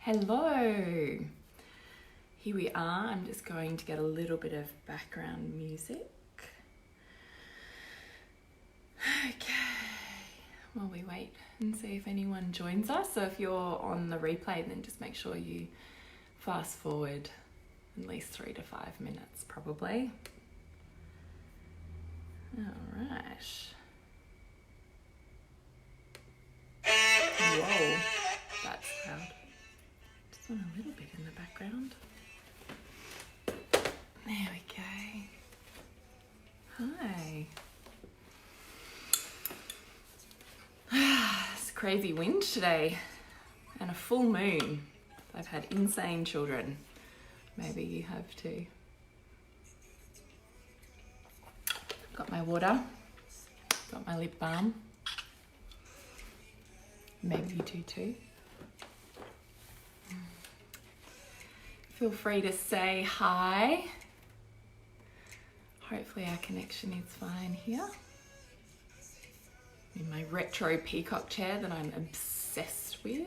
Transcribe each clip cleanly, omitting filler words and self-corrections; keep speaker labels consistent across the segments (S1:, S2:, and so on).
S1: Hello. Here we are. I'm just going to get a little bit of background music. Okay. While we wait and see if anyone joins us. So if you're on the replay, then just make sure you fast forward at least 3 to 5 minutes, probably. All right. Whoa, that's loud. Just want a little bit in the background. There we go. Hi. It's a crazy wind today and a full moon. I've had insane children. Maybe you have too. Got my water. Got my lip balm. Maybe you do too. Feel free to say hi. Hopefully our connection is fine here. In my retro peacock chair that I'm obsessed with. I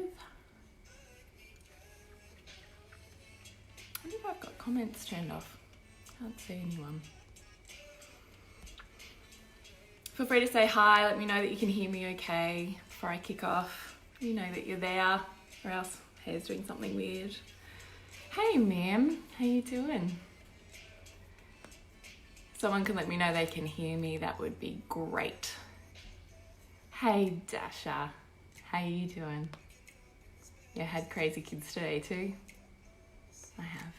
S1: wonder if I've got comments turned off. Can't see anyone. Feel free to say hi, let me know that you can hear me okay before I kick off. You know that you're there, or else hair's doing something weird. Hey ma'am, how you doing? Someone can let me know they can hear me, that would be great. Hey Dasha, how you doing? You had crazy kids today too? I have.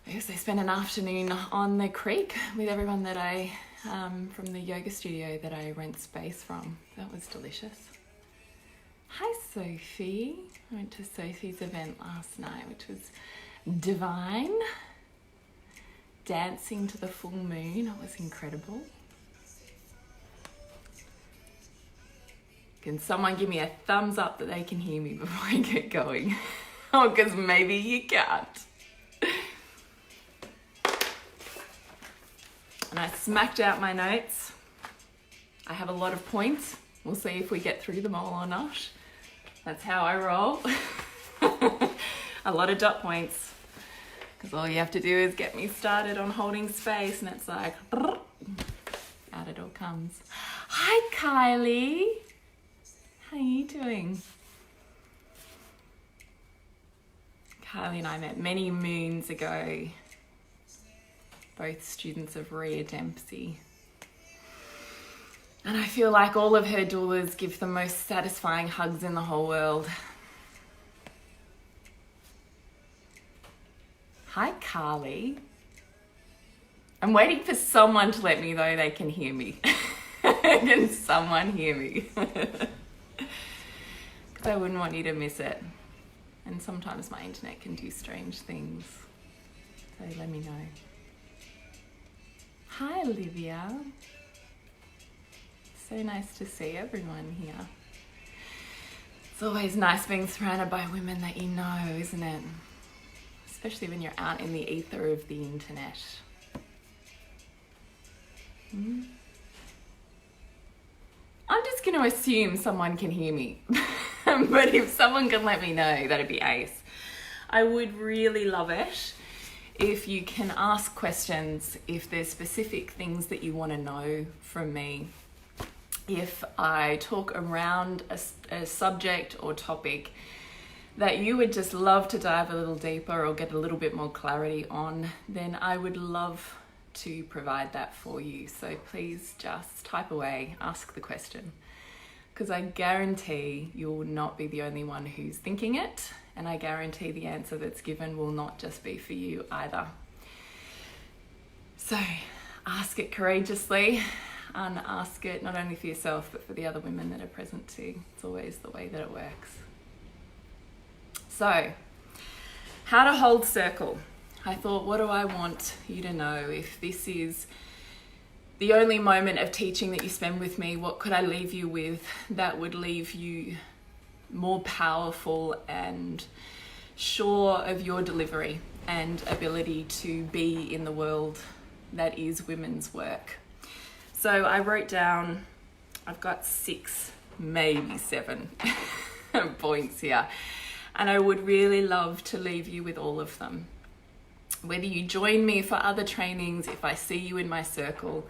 S1: I guess I spent an afternoon on the creek with everyone that I, from the yoga studio that I rent space from. That was delicious. Hi Sophie. I went to Sophie's event last night, which was divine. Dancing to the full moon, it was incredible. Can someone give me a thumbs up that they can hear me before I get going? Oh, because maybe you can't. And I smacked out my notes. I have a lot of points. We'll see if we get through them all or not. That's how I roll. A lot of dot points. Because all you have to do is get me started on holding space and it's like, out it all comes. Hi Kylie. How are you doing? Kylie and I met many moons ago. Both students of Rhea Dempsey. And I feel like all of her doulas give the most satisfying hugs in the whole world. Hi, Carly. I'm waiting for someone to let me know they can hear me. Can someone hear me? Because I wouldn't want you to miss it. And sometimes my internet can do strange things. So let me know. Hi, Olivia. So nice to see everyone here. It's always nice being surrounded by women that you know, isn't it? Especially when you're out in the ether of the internet. I'm just going to assume someone can hear me. But if someone can let me know, that'd be ace. I would really love it if you can ask questions, if there's specific things that you want to know from me. If I talk around a subject or topic that you would just love to dive a little deeper or get a little bit more clarity on, then I would love to provide that for you. So please just type away, ask the question, because I guarantee you'll not be the only one who's thinking it, and I guarantee the answer that's given will not just be for you either. So ask it courageously, and ask it not only for yourself but for the other women that are present too. It's always the way that it works. So, how to hold circle. I thought, what do I want you to know? If this is the only moment of teaching that you spend with me, what could I leave you with that would leave you more powerful and sure of your delivery and ability to be in the world that is women's work? So I wrote down, I've got 6 maybe 7 points here. And I would really love to leave you with all of them. Whether you join me for other trainings, if I see you in my circle,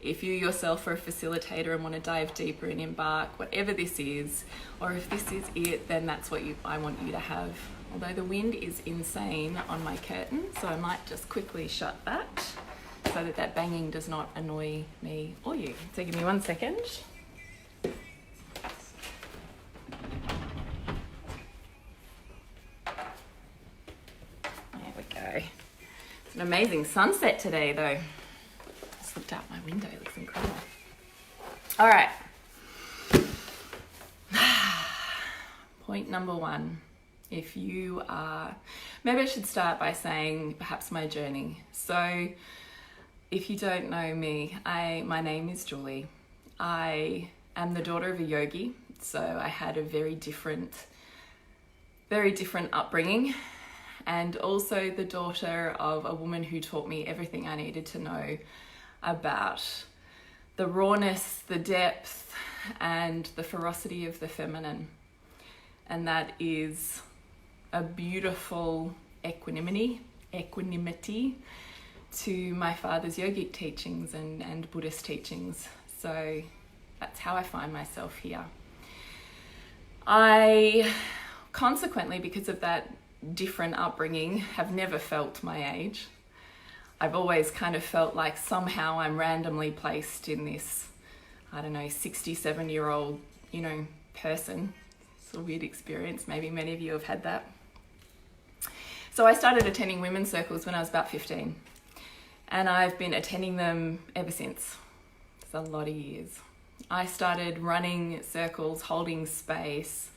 S1: if you yourself are a facilitator and want to dive deeper and embark, whatever this is, or if this is it, then that's what I want you to have. Although the wind is insane on my curtain, so I might just quickly shut that so that that banging does not annoy me or you. So give me 1 second. There we go. It's an amazing sunset today though. Just looked out my window, it looks incredible. All right. Point number 1. If you are, maybe I should start by saying perhaps my journey. So if you don't know me, my name is Julie. I am the daughter of a yogi, so I had a very different upbringing, and also the daughter of a woman who taught me everything I needed to know about the rawness, the depth, and the ferocity of the feminine. And that is a beautiful equanimity to my father's yogic teachings and Buddhist teachings. So that's how I find myself here. I, consequently, because of that different upbringing, have never felt my age. I've always kind of felt like somehow I'm randomly placed in this, 67-year-old, person. It's a weird experience. Maybe many of you have had that. So I started attending women's circles when I was about 15, and I've been attending them ever since. It's a lot of years. I started running circles, holding space,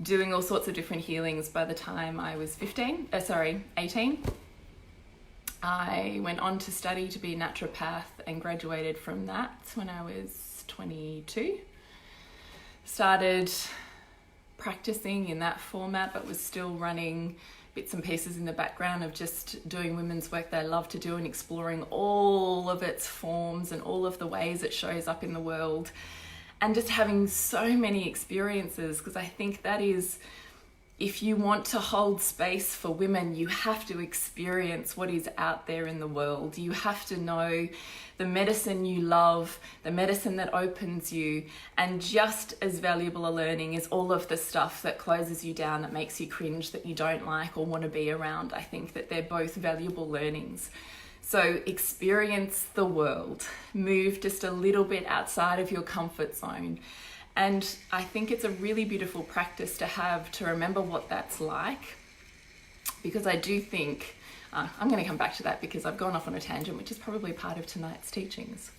S1: doing all sorts of different healings by the time I was 18. I went on to study to be a naturopath and graduated from that when I was 22. Started practicing in that format, but was still running bits and pieces in the background of just doing women's work that I love to do and exploring all of its forms and all of the ways it shows up in the world, and just having so many experiences, because I think that is, if you want to hold space for women, you have to experience what is out there in the world. You have to know the medicine you love, the medicine that opens you, and just as valuable a learning is all of the stuff that closes you down, that makes you cringe, that you don't like or want to be around. I think that they're both valuable learnings. So experience the world, move just a little bit outside of your comfort zone. And I think it's a really beautiful practice to have, to remember what that's like, because I do think, I'm going to come back to that because I've gone off on a tangent, which is probably part of tonight's teachings.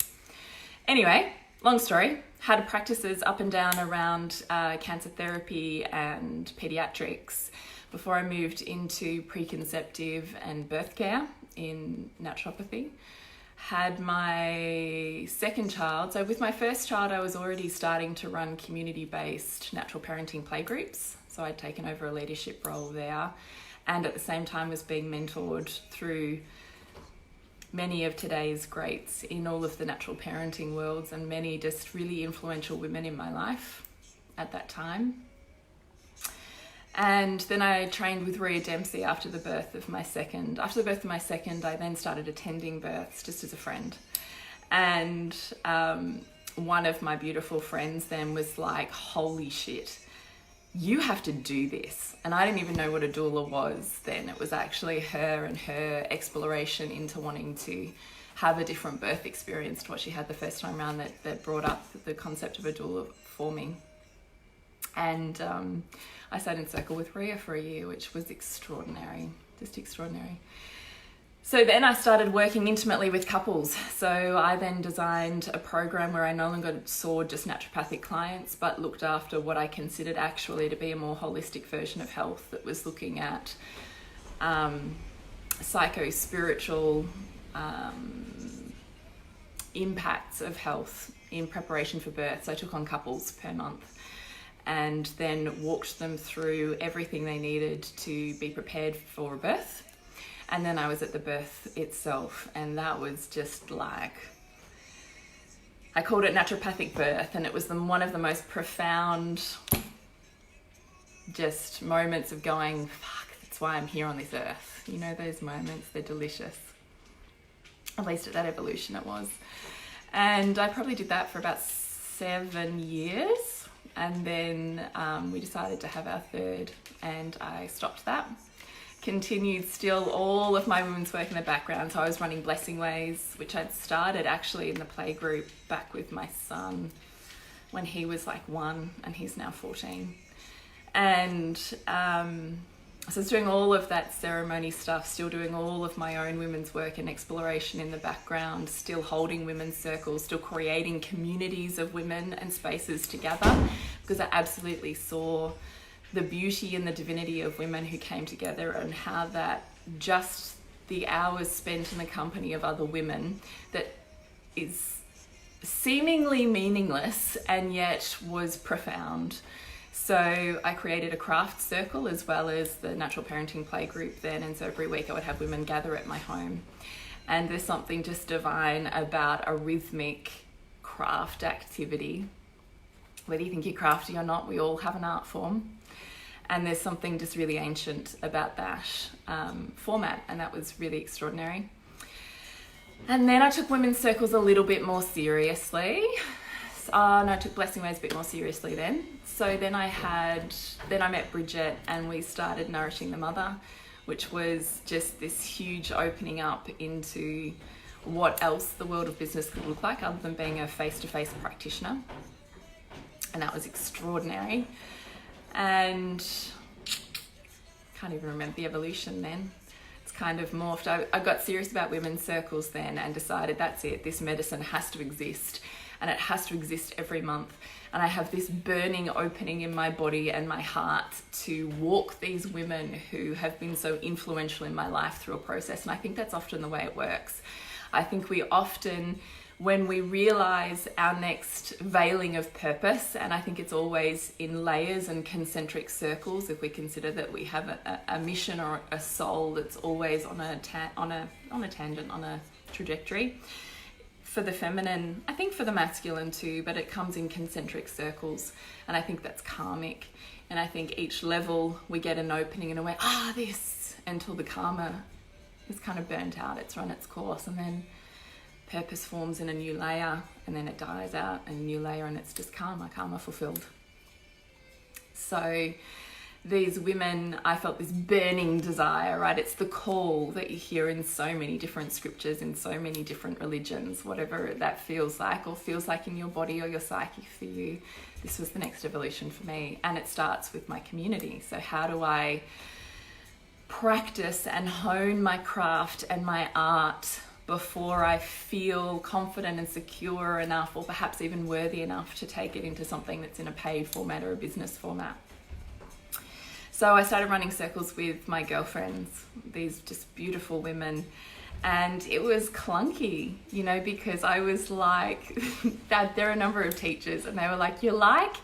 S1: Anyway, long story, had practices up and down around cancer therapy and pediatrics before I moved into preconceptive and birth care in naturopathy. Had my second child. So with my first child, I was already starting to run community-based natural parenting playgroups. So I'd taken over a leadership role there, and at the same time was being mentored through many of today's greats in all of the natural parenting worlds, and many just really influential women in my life at that time. And then I trained with Rhea Dempsey after the birth of my second. After the birth of my second, I then started attending births just as a friend. And one of my beautiful friends then was like, holy shit, you have to do this. And I didn't even know what a doula was then. It was actually her and her exploration into wanting to have a different birth experience to what she had the first time around that brought up the concept of a doula for me. And I sat in circle with Rhea for a year, which was extraordinary, just extraordinary. So then I started working intimately with couples. So I then designed a program where I no longer saw just naturopathic clients, but looked after what I considered actually to be a more holistic version of health that was looking at psycho-spiritual impacts of health in preparation for birth. So I took on couples per month, and then walked them through everything they needed to be prepared for a birth. And then I was at the birth itself, and that was just like, I called it naturopathic birth, and it was one of the most profound just moments of going, fuck, that's why I'm here on this earth. You know, those moments, they're delicious. At least at that evolution it was. And I probably did that for about 7 years. And then we decided to have our third, and I stopped that. Continued still all of my women's work in the background. So I was running Blessing Ways, which I'd started actually in the play group back with my son when he was like 1 and he's now 14. And so I was doing all of that ceremony stuff, still doing all of my own women's work and exploration in the background, still holding women's circles, still creating communities of women and spaces together, because I absolutely saw the beauty and the divinity of women who came together, and how that just the hours spent in the company of other women that is seemingly meaningless and yet was profound. So I created a craft circle as well as the natural parenting play group then, and so every week I would have women gather at my home. And there's something just divine about a rhythmic craft activity. Whether you think you're crafty or not, we all have an art form. And there's something just really ancient about that format, and that was really extraordinary. And then I took women's circles a little bit more seriously. And I took Blessing Ways a bit more seriously then. So then I met Bridget, and we started Nourishing the Mother, which was just this huge opening up into what else the world of business could look like other than being a face-to-face practitioner. And that was extraordinary. And can't even remember the evolution then. It's kind of morphed. I got serious about women's circles then and decided that's it. This medicine has to exist, and it has to exist every month. And I have this burning opening in my body and my heart to walk these women who have been so influential in my life through a process. And I think that's often the way it works. I think we often, when we realize our next veiling of purpose, and I think it's always in layers and concentric circles, if we consider that we have a mission or a soul that's always on a tangent, on a trajectory. For the feminine, I think for the masculine too, but it comes in concentric circles, and I think that's karmic. And I think each level we get an opening in a way, this, until the karma is kind of burnt out, it's run its course, and then purpose forms in a new layer, and then it dies out in a new layer, and it's just karma fulfilled. So these women, I felt this burning desire, right? It's the call that you hear in so many different scriptures, in so many different religions, whatever that feels like, or feels like in your body or your psyche for you. This was the next evolution for me, and it starts with my community. So how do I practice and hone my craft and my art before I feel confident and secure enough, or perhaps even worthy enough to take it into something that's in a paid format or a business format? So I started running circles with my girlfriends, these just beautiful women, and it was clunky, you know, because I was like, there are a number of teachers, and they were like, you're like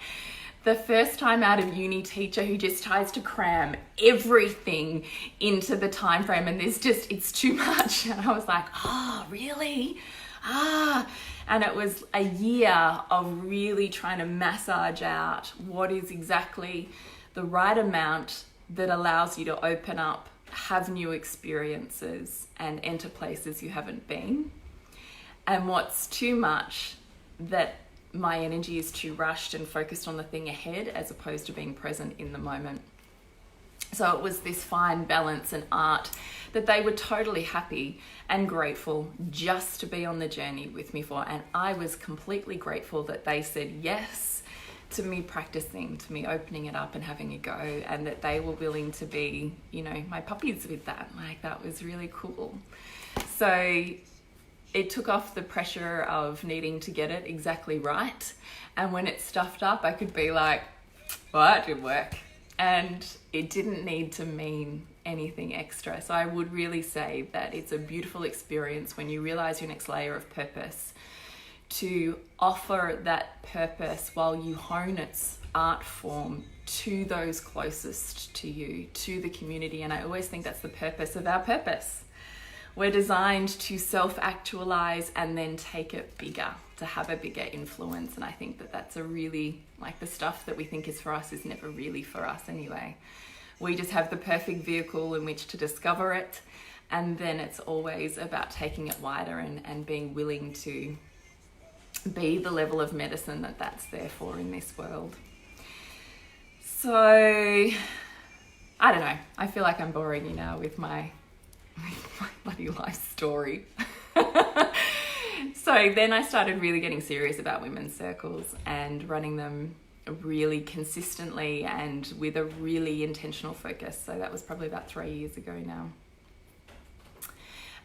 S1: the first time out of uni teacher who just tries to cram everything into the time frame, and it's too much. And I was like, really? And it was a year of really trying to massage out what is exactly the right amount that allows you to open up, have new experiences, and enter places you haven't been. And what's too much, that my energy is too rushed and focused on the thing ahead as opposed to being present in the moment. So it was this fine balance and art that they were totally happy and grateful just to be on the journey with me for. And I was completely grateful that they said yes to me practicing, to me opening it up and having a go, and that they were willing to be, you know, my puppies with that. Like, that was really cool. So it took off the pressure of needing to get it exactly right. And when it stuffed up, I could be like, well, that didn't work. And it didn't need to mean anything extra. So I would really say that it's a beautiful experience when you realize your next layer of purpose, to offer that purpose while you hone its art form to those closest to you, to the community. And I always think that's the purpose of our purpose. We're designed to self-actualize and then take it bigger, to have a bigger influence. And I think that that's a really, like, the stuff that we think is for us is never really for us anyway. We just have the perfect vehicle in which to discover it. And then it's always about taking it wider and being willing to be the level of medicine that that's there for in this world. So, I don't know. I feel like I'm boring you now with my bloody life story. So then I started really getting serious about women's circles and running them really consistently and with a really intentional focus. So that was probably about 3 years ago now.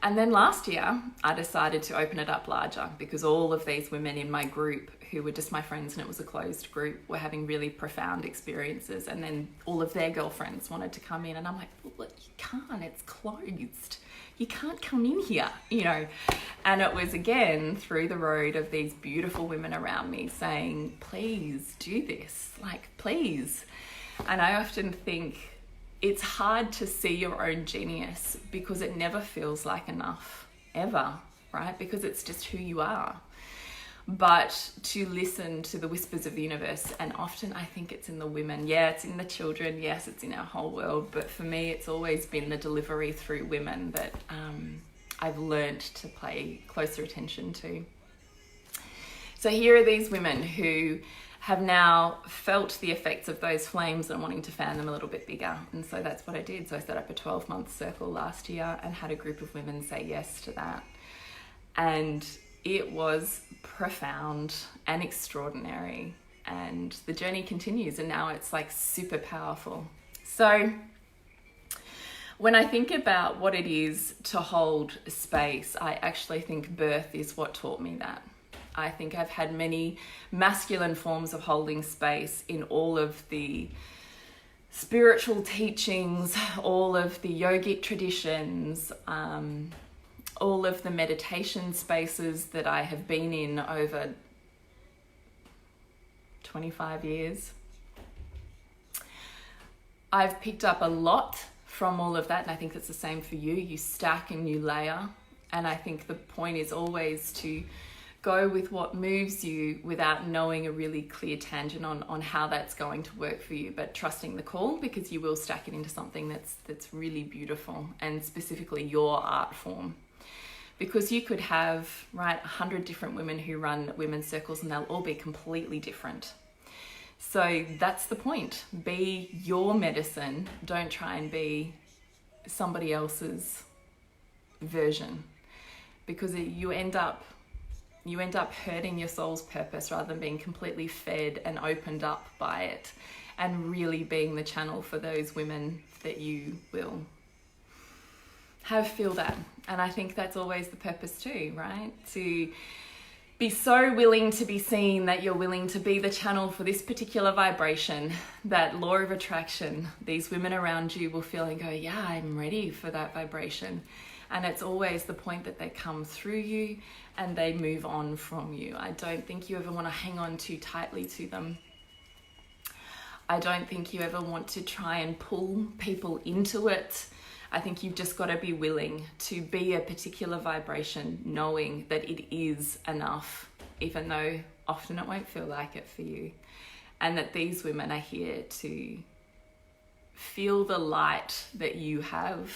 S1: And then last year, I decided to open it up larger because all of these women in my group who were just my friends and it was a closed group were having really profound experiences. And then all of their girlfriends wanted to come in and I'm like, well, you can't, it's closed. You can't come in here, you know. And it was again through the road of these beautiful women around me saying, please do this, like, please. And I often think it's hard to see your own genius because it never feels like enough, ever, right? Because it's just who you are. But to listen to the whispers of the universe, and often I think it's in the women. Yeah, it's in the children. Yes, it's in our whole world. But for me, it's always been the delivery through women that I've learned to pay closer attention to. So here are these women who have now felt the effects of those flames and wanting to fan them a little bit bigger. And so that's what I did. So I set up a 12-month circle last year and had a group of women say yes to that. And it was profound and extraordinary. And the journey continues and now it's like super powerful. So when I think about what it is to hold space, I actually think birth is what taught me that. I think I've had many masculine forms of holding space in all of the spiritual teachings, all of the yogic traditions, all of the meditation spaces that I have been in over 25 years. I've picked up a lot from all of that, and I think it's the same for you. You stack and you layer, and I think the point is always to go with what moves you without knowing a really clear tangent on how that's going to work for you, but trusting the call, because you will stack it into something that's really beautiful and specifically your art form. Because you could have, right, 100 different women who run women's circles and they'll all be completely different. So that's the point. Be your medicine. Don't try and be somebody else's version, because you end up hurting your soul's purpose rather than being completely fed and opened up by it and really being the channel for those women that you will feel that. And I think that's always the purpose too, right? To be so willing to be seen that you're willing to be the channel for this particular vibration, that law of attraction. These women around you will feel and go, yeah, I'm ready for that vibration. And it's always the point that they come through you and they move on from you. I don't think you ever want to hang on too tightly to them. I don't think you ever want to try and pull people into it. I think you've just got to be willing to be a particular vibration, knowing that it is enough, even though often it won't feel like it for you. And that these women are here to feel the light that you have,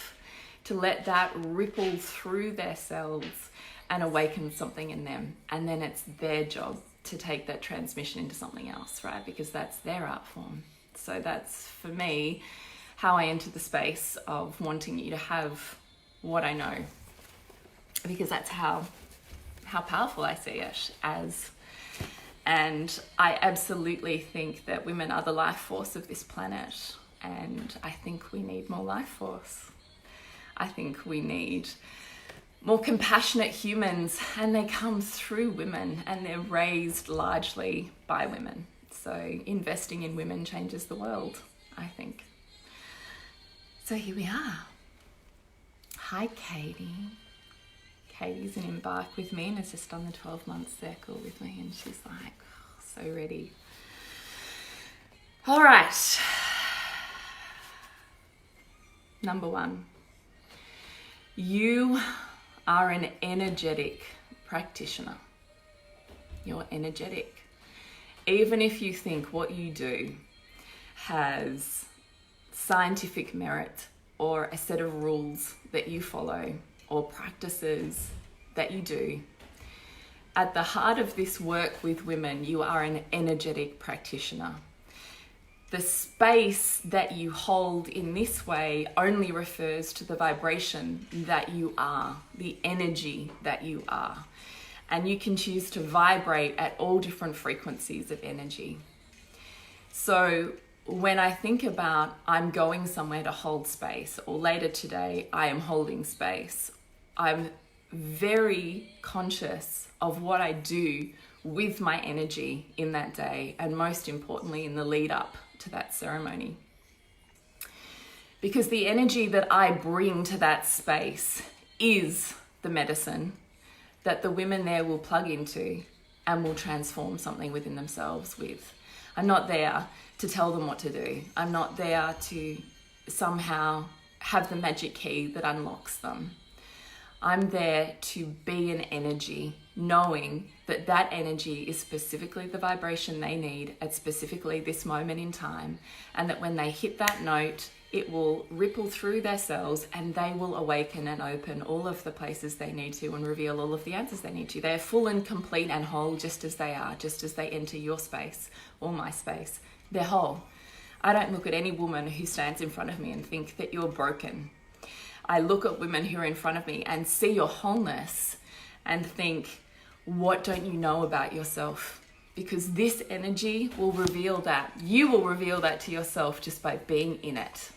S1: to let that ripple through their cells and awaken something in them. And then it's their job to take that transmission into something else, right? Because that's their art form. So that's, for me, how I enter the space of wanting you to have what I know, because that's how powerful I see it as. And I absolutely think that women are the life force of this planet, and I think we need more life force. I think we need more compassionate humans, and they come through women and they're raised largely by women. So investing in women changes the world, I think. So here we are. Hi, Katie. Katie's an embark with me and is just on the 12-month circle with me, and she's like, oh, so ready. All right. Number one. You are an energetic practitioner. You're energetic. Even if you think what you do has scientific merit or a set of rules that you follow or practices that you do, at the heart of this work with women, you are an energetic practitioner. The space that you hold in this way only refers to the vibration that you are, the energy that you are. And you can choose to vibrate at all different frequencies of energy. So when I think about I'm going somewhere to hold space, or later today I am holding space, I'm very conscious of what I do with my energy in that day, and most importantly in the lead up to that ceremony. Because the energy that I bring to that space is the medicine that the women there will plug into and will transform something within themselves with. I'm not there to tell them what to do. I'm not there to somehow have the magic key that unlocks them. I'm there to be an energy, knowing that that energy is specifically the vibration they need at specifically this moment in time, and that when they hit that note, it will ripple through their cells and they will awaken and open all of the places they need to and reveal all of the answers they need to. They're full and complete and whole just as they are, just as they enter your space or my space. They're whole. I don't look at any woman who stands in front of me and think that you're broken. I look at women who are in front of me and see your wholeness and think, what don't you know about yourself? Because this energy will reveal that. You will reveal that to yourself just by being in it.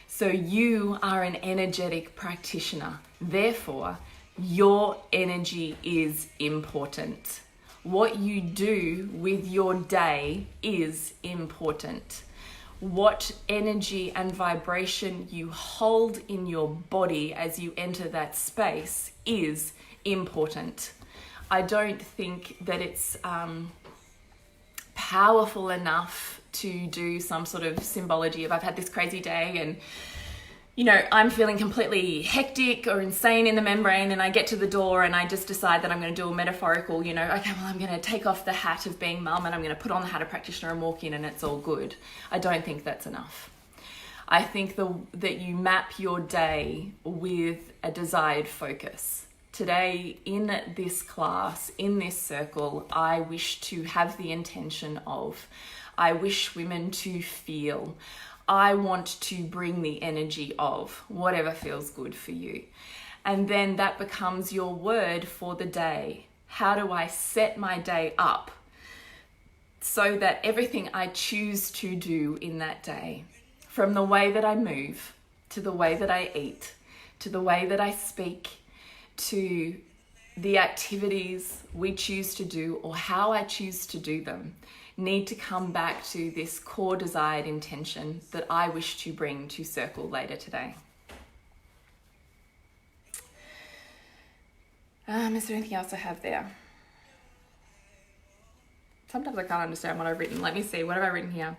S1: So you are an energetic practitioner. Therefore, your energy is important. What you do with your day is important. What energy and vibration you hold in your body as you enter that space is important. I don't think that it's powerful enough to do some sort of symbology of I've had this crazy day and I'm feeling completely hectic or insane in the membrane, and I get to the door and I just decide that I'm going to do a metaphorical, okay, well, I'm going to take off the hat of being mum and I'm going to put on the hat of practitioner and walk in and it's all good. I don't think that's enough. I think that you map your day with a desired focus. Today, in this class, in this circle, I wish to have the intention of, I wish women to feel, I want to bring the energy of, whatever feels good for you. And then that becomes your word for the day. How do I set my day up so that everything I choose to do in that day, from the way that I move, to the way that I eat, to the way that I speak, to the activities we choose to do or how I choose to do them, need to come back to this core desired intention that I wish to bring to circle later today. Is there anything else I have there? Sometimes I can't understand what I've written. Let me see, what have I written here?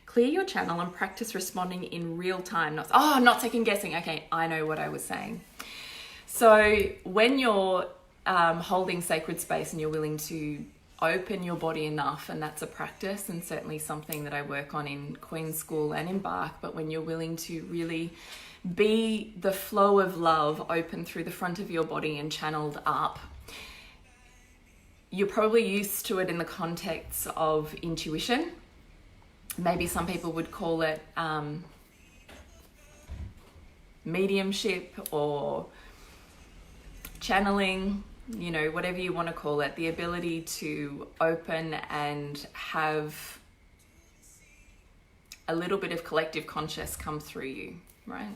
S1: Clear your channel and practice responding in real time. Not second guessing. Okay, I know what I was saying. So when you're holding sacred space and you're willing to open your body enough, and that's a practice and certainly something that I work on in Queen School and Embark, but when you're willing to really be the flow of love open through the front of your body and channeled up, you're probably used to it in the context of intuition. Maybe some people would call it mediumship or channeling, whatever you want to call it, the ability to open and have a little bit of collective conscious come through you, right?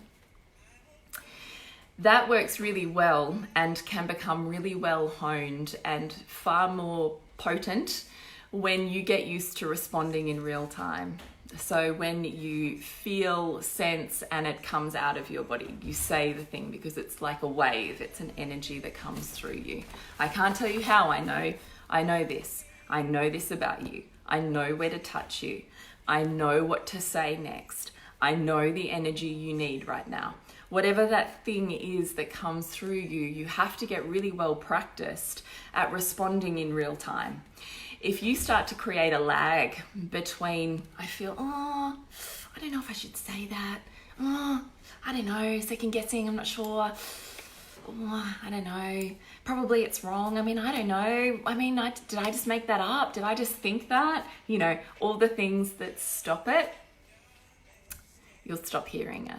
S1: That works really well and can become really well honed and far more potent when you get used to responding in real time. So when you feel, sense, and it comes out of your body, you say the thing because it's like a wave. It's an energy that comes through you. I can't tell you how I know. I know this. I know this about you. I know where to touch you. I know what to say next. I know the energy you need right now. Whatever that thing is that comes through you, you have to get really well practiced at responding in real time. If you start to create a lag between, I feel, oh, I don't know if I should say that. Oh, I don't know, second guessing, I'm not sure. Oh, I don't know. Probably it's wrong. I mean, I don't know. I mean, did I just make that up? Did I just think that? You know, all the things that stop it, you'll stop hearing it.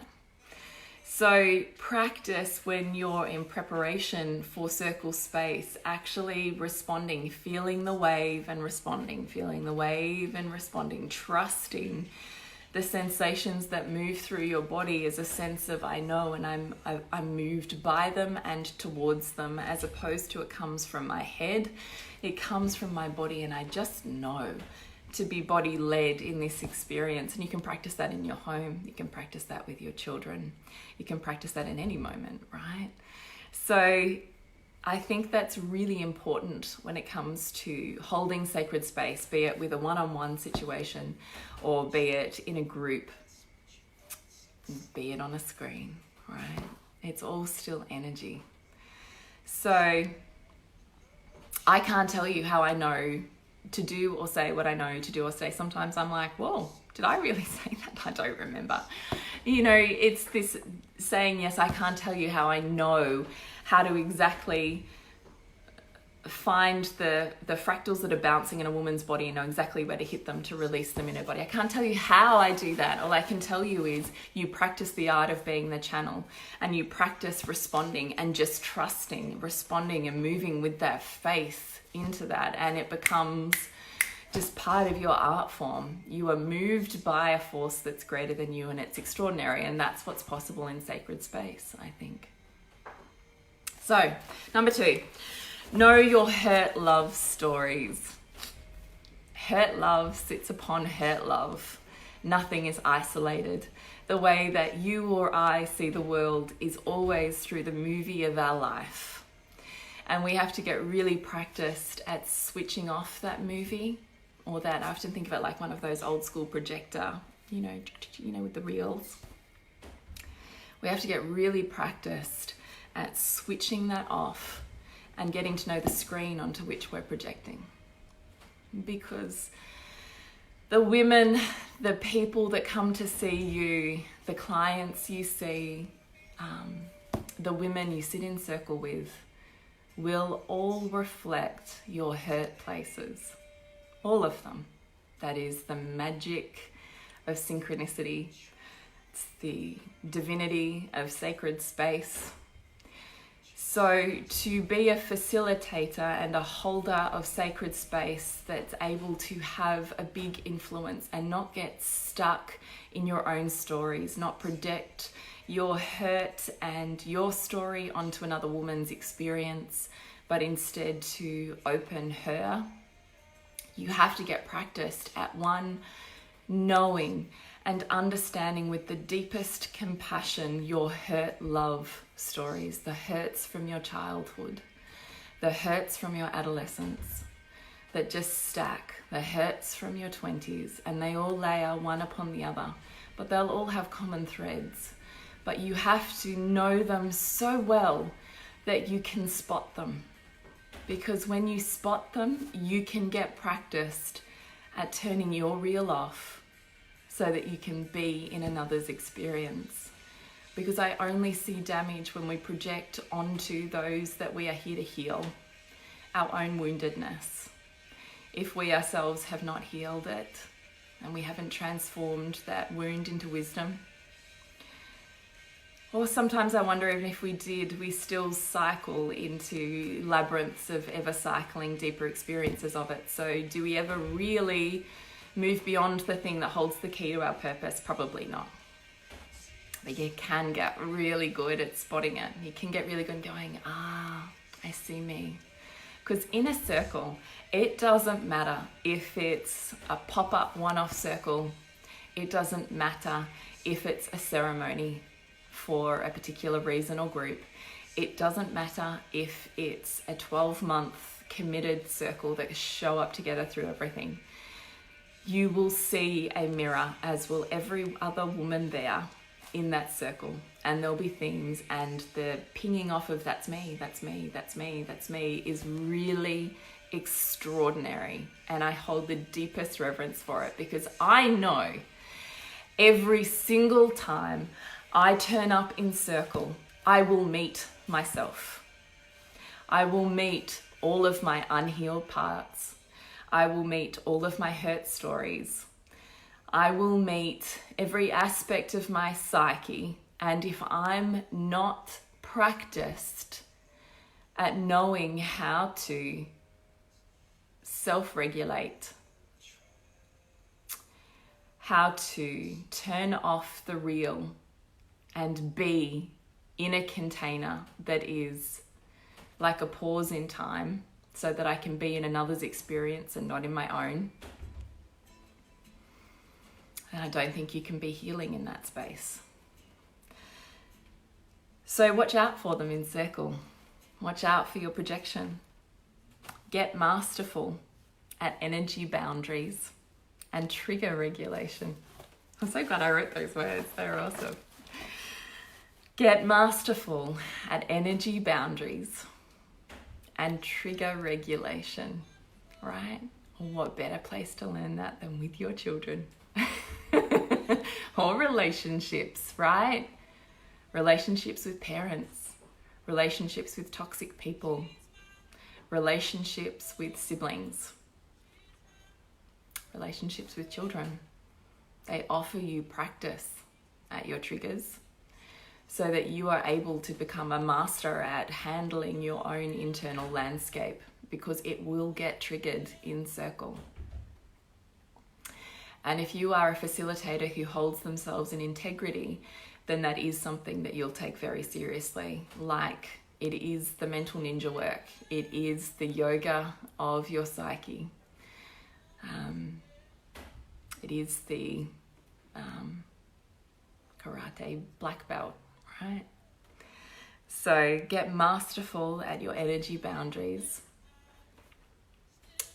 S1: So practice when you're in preparation for circle space, actually responding, feeling the wave and responding, feeling the wave and responding, trusting the sensations that move through your body as a sense of I know and I'm moved by them and towards them, as opposed to it comes from my head, it comes from my body, and I just know to be body led in this experience. And you can practice that in your home, you can practice that with your children, you can practice that in any moment, right? So I think that's really important when it comes to holding sacred space, be it with a one-on-one situation or be it in a group, be it on a screen, right? It's all still energy. So I can't tell you how I know to do or say what I know to do or say. Sometimes I'm like, whoa, did I really say that? I don't remember. You know, it's this saying, yes, I can't tell you how I know how to exactly find the fractals that are bouncing in a woman's body and know exactly where to hit them to release them in her body. I can't tell you how I do that. All I can tell you is you practice the art of being the channel, and you practice responding and just trusting, responding and moving with that faith into that, and it becomes just part of your art form. You are moved by a force that's greater than you, and it's extraordinary, and that's what's possible in sacred space, I think. So, number 2, know your hurt love stories. Hurt love sits upon hurt love. Nothing is isolated. The way that you or I see the world is always through the movie of our life. And we have to get really practiced at switching off that movie, or that, I often think of it like one of those old school projector, you know, with the reels. We have to get really practiced at switching that off and getting to know the screen onto which we're projecting. Because the women, the people that come to see you, the clients you see, the women you sit in circle with, will all reflect your hurt places. All of them. That is the magic of synchronicity. It's the divinity of sacred space. So to be a facilitator and a holder of sacred space that's able to have a big influence and not get stuck in your own stories, not project your hurt and your story onto another woman's experience, but instead to open her, you have to get practiced at one, knowing and understanding with the deepest compassion your hurt love stories, the hurts from your childhood, the hurts from your adolescence that just stack, the hurts from your 20s, and they all layer one upon the other, but they'll all have common threads. But you have to know them so well that you can spot them. Because when you spot them, you can get practiced at turning your reel off so that you can be in another's experience. Because I only see damage when we project onto those that we are here to heal, our own woundedness. If we ourselves have not healed it and we haven't transformed that wound into wisdom, or sometimes I wonder, even if we did, we still cycle into labyrinths of ever cycling deeper experiences of it. So do we ever really move beyond the thing that holds the key to our purpose? Probably not. But you can get really good at spotting it. You can get really good at going, I see me. Because in a circle, it doesn't matter if it's a pop-up one-off circle. It doesn't matter if it's a ceremony for a particular reason or group. It doesn't matter if it's a 12-month committed circle that show up together through everything. You will see a mirror, as will every other woman there, in that circle, and there'll be themes, and the pinging off of that's me, that's me, that's me, that's me is really extraordinary. And I hold the deepest reverence for it, because I know every single time I turn up in circle, I will meet myself. I will meet all of my unhealed parts. I will meet all of my hurt stories. I will meet every aspect of my psyche. And if I'm not practiced at knowing how to self-regulate, how to turn off the real and be in a container that is like a pause in time, so that I can be in another's experience and not in my own. And I don't think you can be healing in that space. So watch out for them in circle. Watch out for your projection. Get masterful at energy boundaries and trigger regulation. I'm so glad I wrote those words. They're awesome. Get masterful at energy boundaries and trigger regulation, right? What better place to learn that than with your children? Or relationships, right? Relationships with parents, relationships with toxic people, relationships with siblings, relationships with children. They offer you practice at your triggers so that you are able to become a master at handling your own internal landscape, because it will get triggered in circle. And if you are a facilitator who holds themselves in integrity, then that is something that you'll take very seriously. Like, it is the mental ninja work. It is the yoga of your psyche. It is the karate black belt, right? So get masterful at your energy boundaries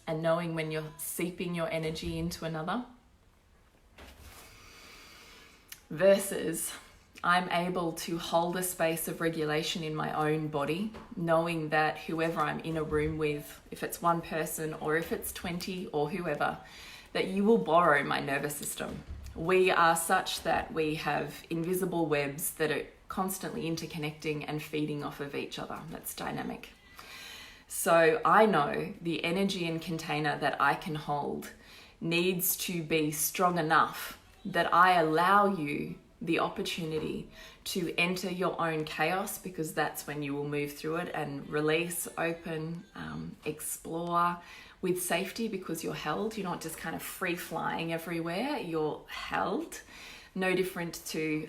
S1: and knowing when you're seeping your energy into another, versus I'm able to hold a space of regulation in my own body, knowing that whoever I'm in a room with, if it's one person or if it's 20 or whoever, that you will borrow my nervous system. We are such that we have invisible webs that are constantly interconnecting and feeding off of each other. That's dynamic. So I know the energy and container that I can hold needs to be strong enough that I allow you the opportunity to enter your own chaos, because that's when you will move through it and release, open, explore with safety, because you're held. You're not just kind of free flying everywhere. You're held. No different to,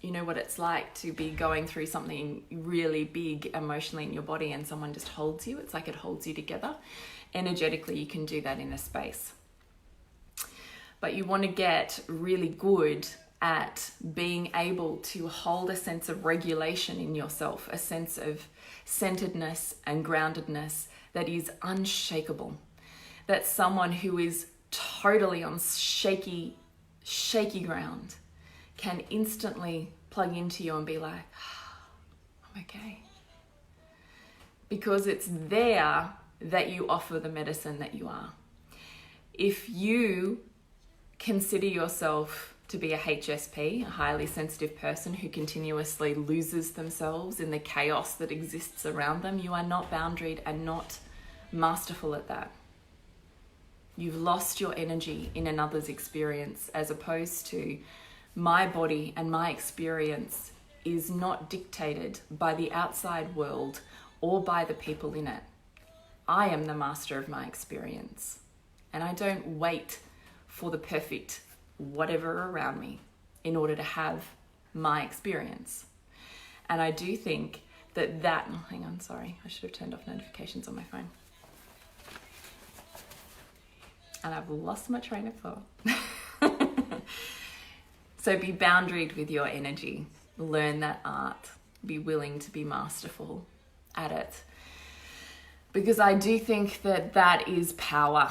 S1: you know what it's like to be going through something really big emotionally in your body and someone just holds you. It's like it holds you together. Energetically, you can do that in a space. But you want to get really good at being able to hold a sense of regulation in yourself, a sense of centeredness and groundedness that is unshakable. That's someone who is totally on shaky ground can instantly plug into you and be like, I'm okay. Because it's there that you offer the medicine that you are. If you consider yourself to be a HSP, a highly sensitive person who continuously loses themselves in the chaos that exists around them, you are not boundaried and not masterful at that. You've lost your energy in another's experience, as opposed to my body and my experience is not dictated by the outside world or by the people in it. I am the master of my experience, and I don't wait for the perfect whatever around me in order to have my experience. And I do think that hang on, sorry, I should have turned off notifications on my phone. And I've lost my train of thought. So be boundaried with your energy. Learn that art. Be willing to be masterful at it. Because I do think that that is power.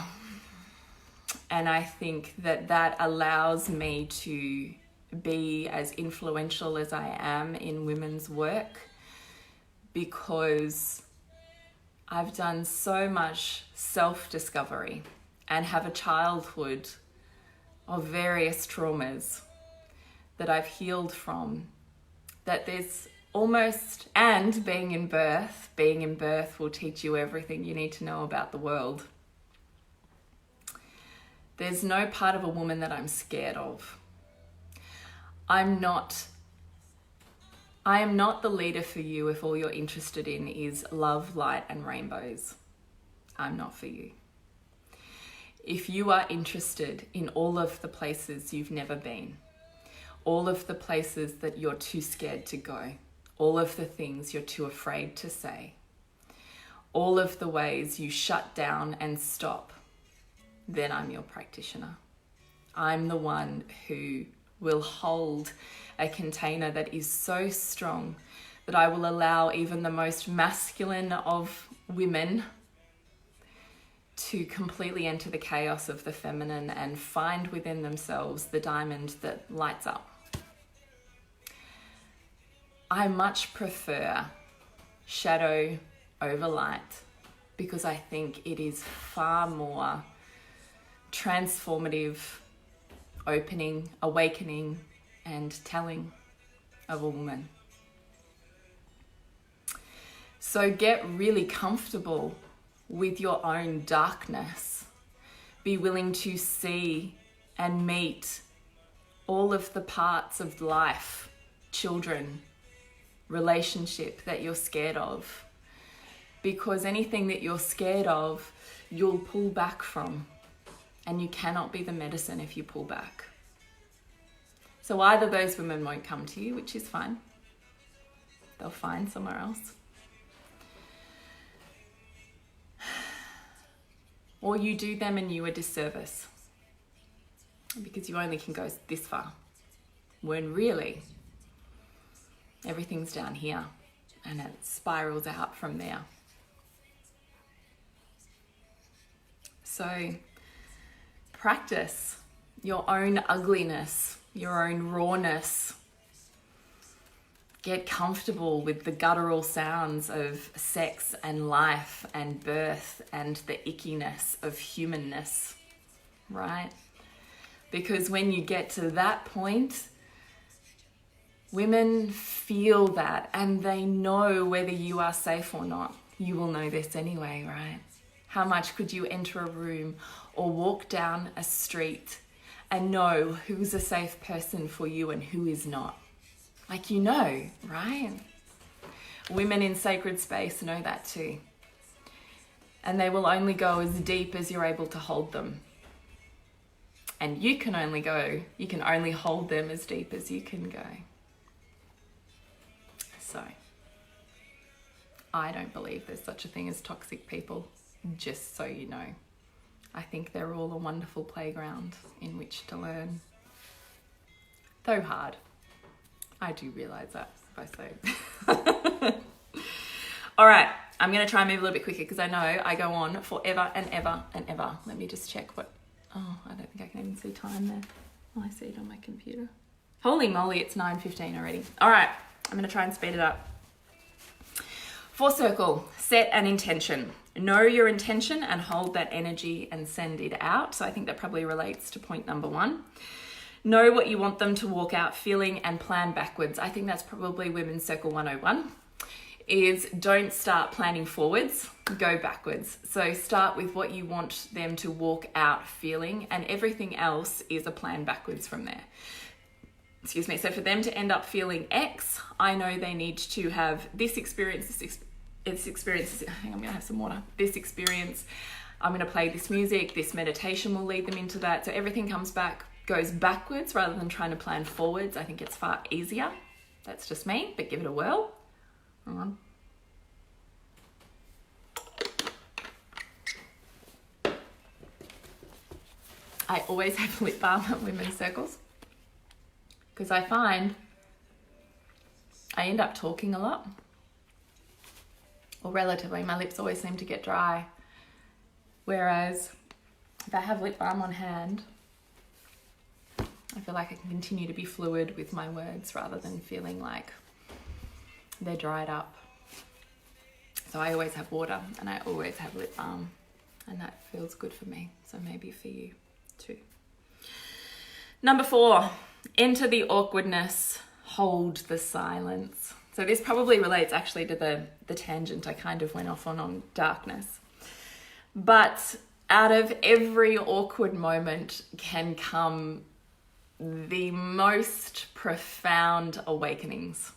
S1: And I think that that allows me to be as influential as I am in women's work because I've done so much self-discovery and have a childhood of various traumas that I've healed from, that there's almost, and being in birth will teach you everything you need to know about the world. There's no part of a woman that I'm scared of. I am not the leader for you if all you're interested in is love, light, and rainbows. I'm not for you. If you are interested in all of the places you've never been, all of the places that you're too scared to go, all of the things you're too afraid to say, all of the ways you shut down and stop, then I'm your practitioner. I'm the one who will hold a container that is so strong that I will allow even the most masculine of women to completely enter the chaos of the feminine and find within themselves the diamond that lights up. I much prefer shadow over light because I think it is far more transformative, opening, awakening, and telling of a woman. So get really comfortable with your own darkness. Be willing to see and meet all of the parts of life, children, relationship that you're scared of. Because anything that you're scared of, you'll pull back from. And you cannot be the medicine if you pull back. So either those women won't come to you, which is fine. They'll find somewhere else. Or you do them and you a disservice. Because you only can go this far. When really, everything's down here. And it spirals out from there. So practice your own ugliness, your own rawness. Get comfortable with the guttural sounds of sex and life and birth and the ickiness of humanness, right? Because when you get to that point, women feel that and they know whether you are safe or not. You will know this anyway, right? How much could you enter a room or walk down a street and know who's a safe person for you and who is not? Like, you know, right? Women in sacred space know that too. And they will only go as deep as you're able to hold them. And you can only hold them as deep as you can go. So, I don't believe there's such a thing as toxic people, just so you know. I think they're all a wonderful playground in which to learn. Though hard. I do realise that, if I say. All right, I'm going to try and move a little bit quicker because I know I go on forever and ever and ever. Let me just check what... Oh, I don't think I can even see time there. Oh, I see it on my computer. Holy moly, it's 9:15 already. All right, I'm going to try and speed it up. 4 circle, set an intention. Know your intention and hold that energy and send it out. So I think that probably relates to point number 1. Know what you want them to walk out feeling and plan backwards. I think that's probably Women's Circle 101, is don't start planning forwards, go backwards. So start with what you want them to walk out feeling and everything else is a plan backwards from there. Excuse me. So for them to end up feeling X, I know they need to have this experience, hang on, I'm gonna have some water. This experience, I'm gonna play this music, this meditation will lead them into that. So everything goes backwards rather than trying to plan forwards. I think it's far easier. That's just me, but give it a whirl. Hang on. I always have lip balm at women's circles because I find I end up talking a lot. Or relatively, my lips always seem to get dry. Whereas if I have lip balm on hand, I feel like I can continue to be fluid with my words rather than feeling like they're dried up. So I always have water and I always have lip balm, and that feels good for me. So maybe for you too. Number 4, enter the awkwardness, hold the silence. So this probably relates actually to the tangent I kind of went off on darkness. But out of every awkward moment can come the most profound awakenings.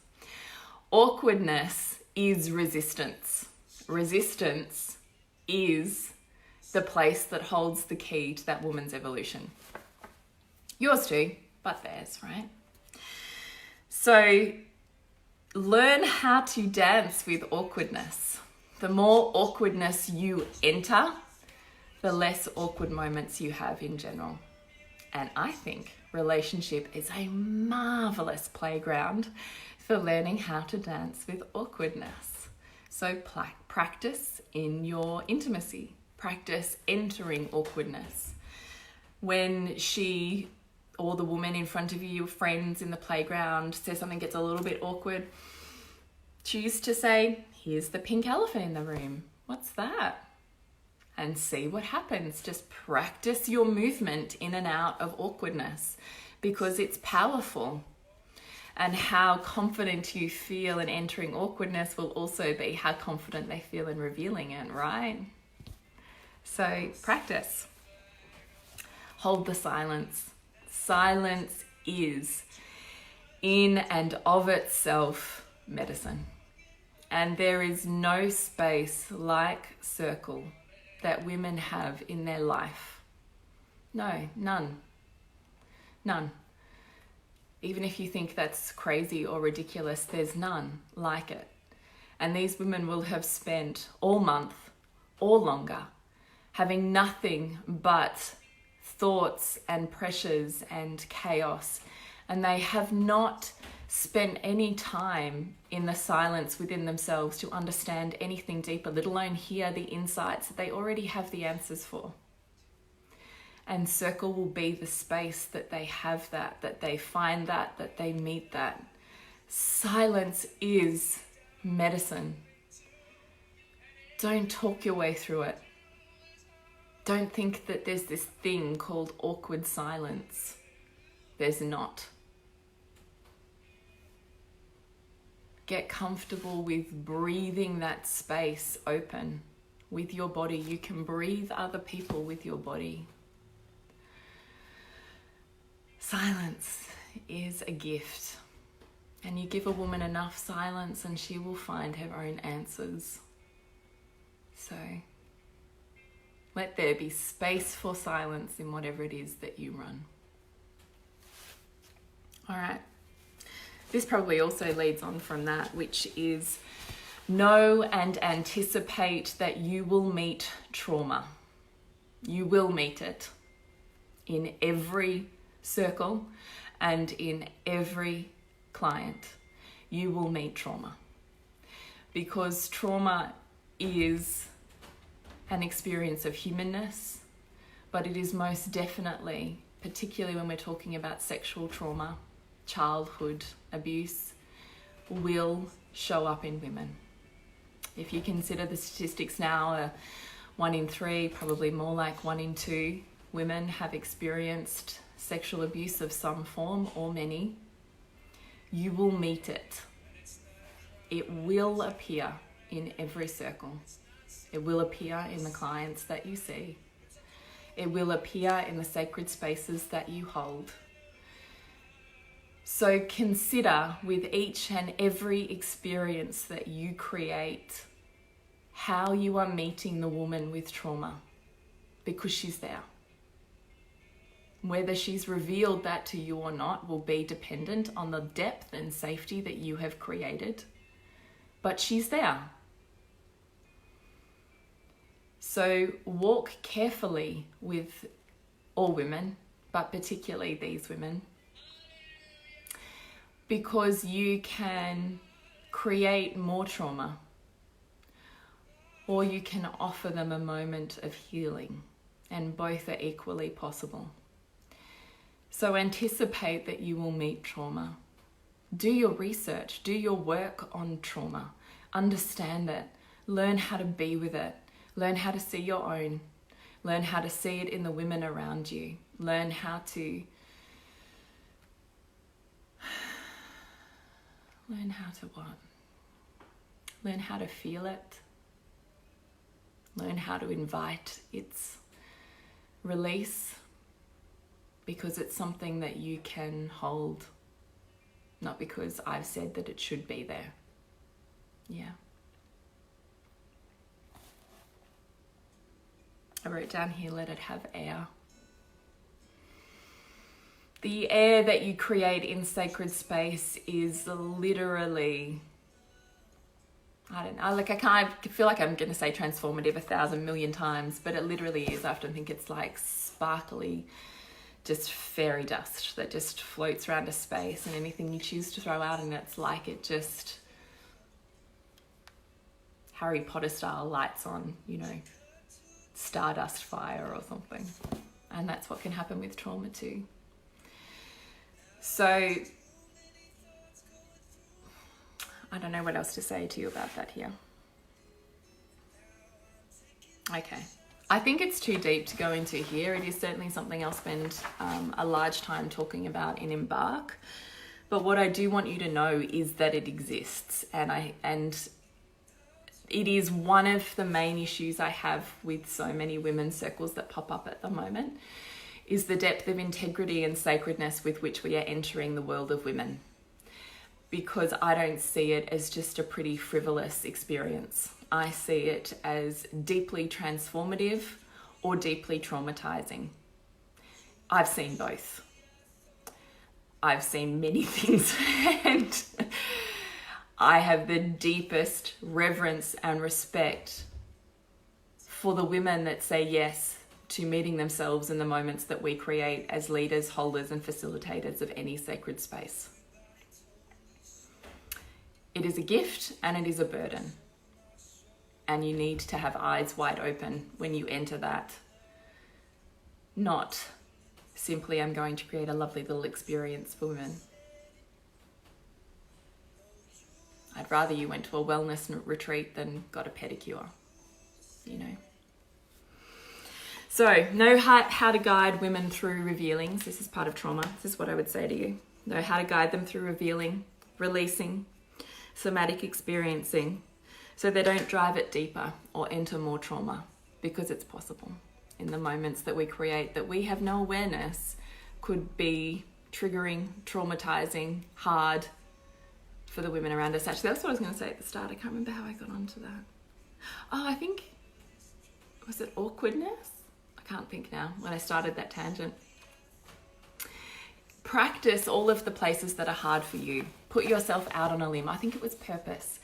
S1: Awkwardness is resistance. Resistance is the place that holds the key to that woman's evolution. Yours too, but theirs, right? So learn how to dance with awkwardness. The more awkwardness you enter, the less awkward moments you have in general. And I think relationship is a marvelous playground for learning how to dance with awkwardness. So practice in your intimacy. Practice entering awkwardness. When she or the woman in front of you, your friends in the playground, says something gets a little bit awkward, choose to say, here's the pink elephant in the room. What's that? And see what happens. Just practice your movement in and out of awkwardness because it's powerful. And how confident you feel in entering awkwardness will also be how confident they feel in revealing it, right? So practice. Hold the silence. Silence is, in and of itself, medicine. And there is no space like circle that women have in their life. No, none. None. Even if you think that's crazy or ridiculous, there's none like it. And these women will have spent all month or longer having nothing but thoughts and pressures and chaos, and they have not spent any time in the silence within themselves to understand anything deeper, let alone hear the insights that they already have the answers for. And circle will be the space that they have that they find that they meet that. Silence is medicine. Don't talk your way through it. Don't think that there's this thing called awkward silence. There's not. Get comfortable with breathing that space open with your body. You can breathe other people with your body. Silence is a gift. And you give a woman enough silence and she will find her own answers. So let there be space for silence in whatever it is that you run. All right. This probably also leads on from that, which is know and anticipate that you will meet trauma. You will meet it in every circle and in every client. You will meet trauma because trauma is an experience of humanness, but it is most definitely, particularly when we're talking about sexual trauma, childhood abuse, will show up in women. If you consider the statistics now, 1 in 3, probably more like 1 in 2 women have experienced sexual abuse of some form or many, you will meet it. It will appear in every circle. It will appear in the clients that you see. It will appear in the sacred spaces that you hold. So consider with each and every experience that you create how you are meeting the woman with trauma, because she's there. Whether she's revealed that to you or not will be dependent on the depth and safety that you have created, but she's there. So walk carefully with all women, but particularly these women, because you can create more trauma, or you can offer them a moment of healing, and both are equally possible. So anticipate that you will meet trauma. Do your research, do your work on trauma, understand it, learn how to be with it, learn how to see your own, learn how to see it in the women around you, learn how to what? Learn how to feel it. Learn how to invite its release, because it's something that you can hold, not because I've said that it should be there. Yeah. I wrote down here, let it have air. The air that you create in sacred space is literally, I don't know, like I feel like I'm going to say transformative 1,000 million times, but it literally is. I often think it's like sparkly, just fairy dust that just floats around a space, and anything you choose to throw out, and it's like it just Harry Potter style lights on, you know, stardust fire or something. And that's what can happen with trauma too. So I don't know what else to say to you about that here. Okay. I think it's too deep to go into here. It is certainly something I'll spend a large time talking about in Embark. But what I do want you to know is that it exists, and it is one of the main issues I have with so many women's circles that pop up at the moment, is the depth of integrity and sacredness with which we are entering the world of women. Because I don't see it as just a pretty frivolous experience. I see it as deeply transformative or deeply traumatizing. I've seen both. I've seen many things, and I have the deepest reverence and respect for the women that say yes to meeting themselves in the moments that we create as leaders, holders, and facilitators of any sacred space. It is a gift and it is a burden. And you need to have eyes wide open when you enter that. Not simply, I'm going to create a lovely little experience for women. I'd rather you went to a wellness retreat than got a pedicure, you know. So, know how to guide women through revealings. This is part of trauma. This is what I would say to you. Know how to guide them through revealing, releasing, somatic experiencing, so they don't drive it deeper or enter more trauma, because it's possible in the moments that we create that we have no awareness could be triggering, traumatizing, hard for the women around us. Actually, that's what I was going to say at the start. I can't remember how I got onto that. Oh, I think, was it awkwardness? I can't think now when I started that tangent. Practice all of the places that are hard for you. Put yourself out on a limb. I think it was purpose.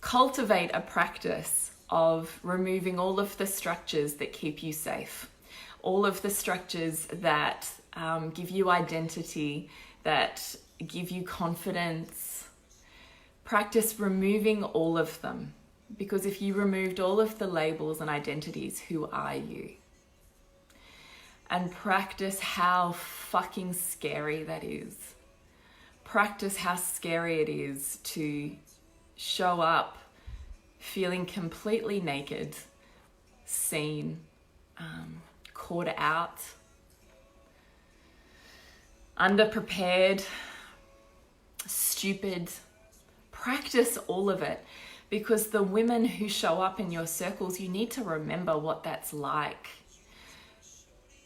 S1: Cultivate a practice of removing all of the structures that keep you safe. All of the structures that give you identity, that give you confidence. Practice removing all of them. Because if you removed all of the labels and identities, who are you? And practice how fucking scary that is. Practice how scary it is to show up feeling completely naked, seen, caught out, underprepared, stupid. Practice all of it, because the women who show up in your circles, you need to remember what that's like.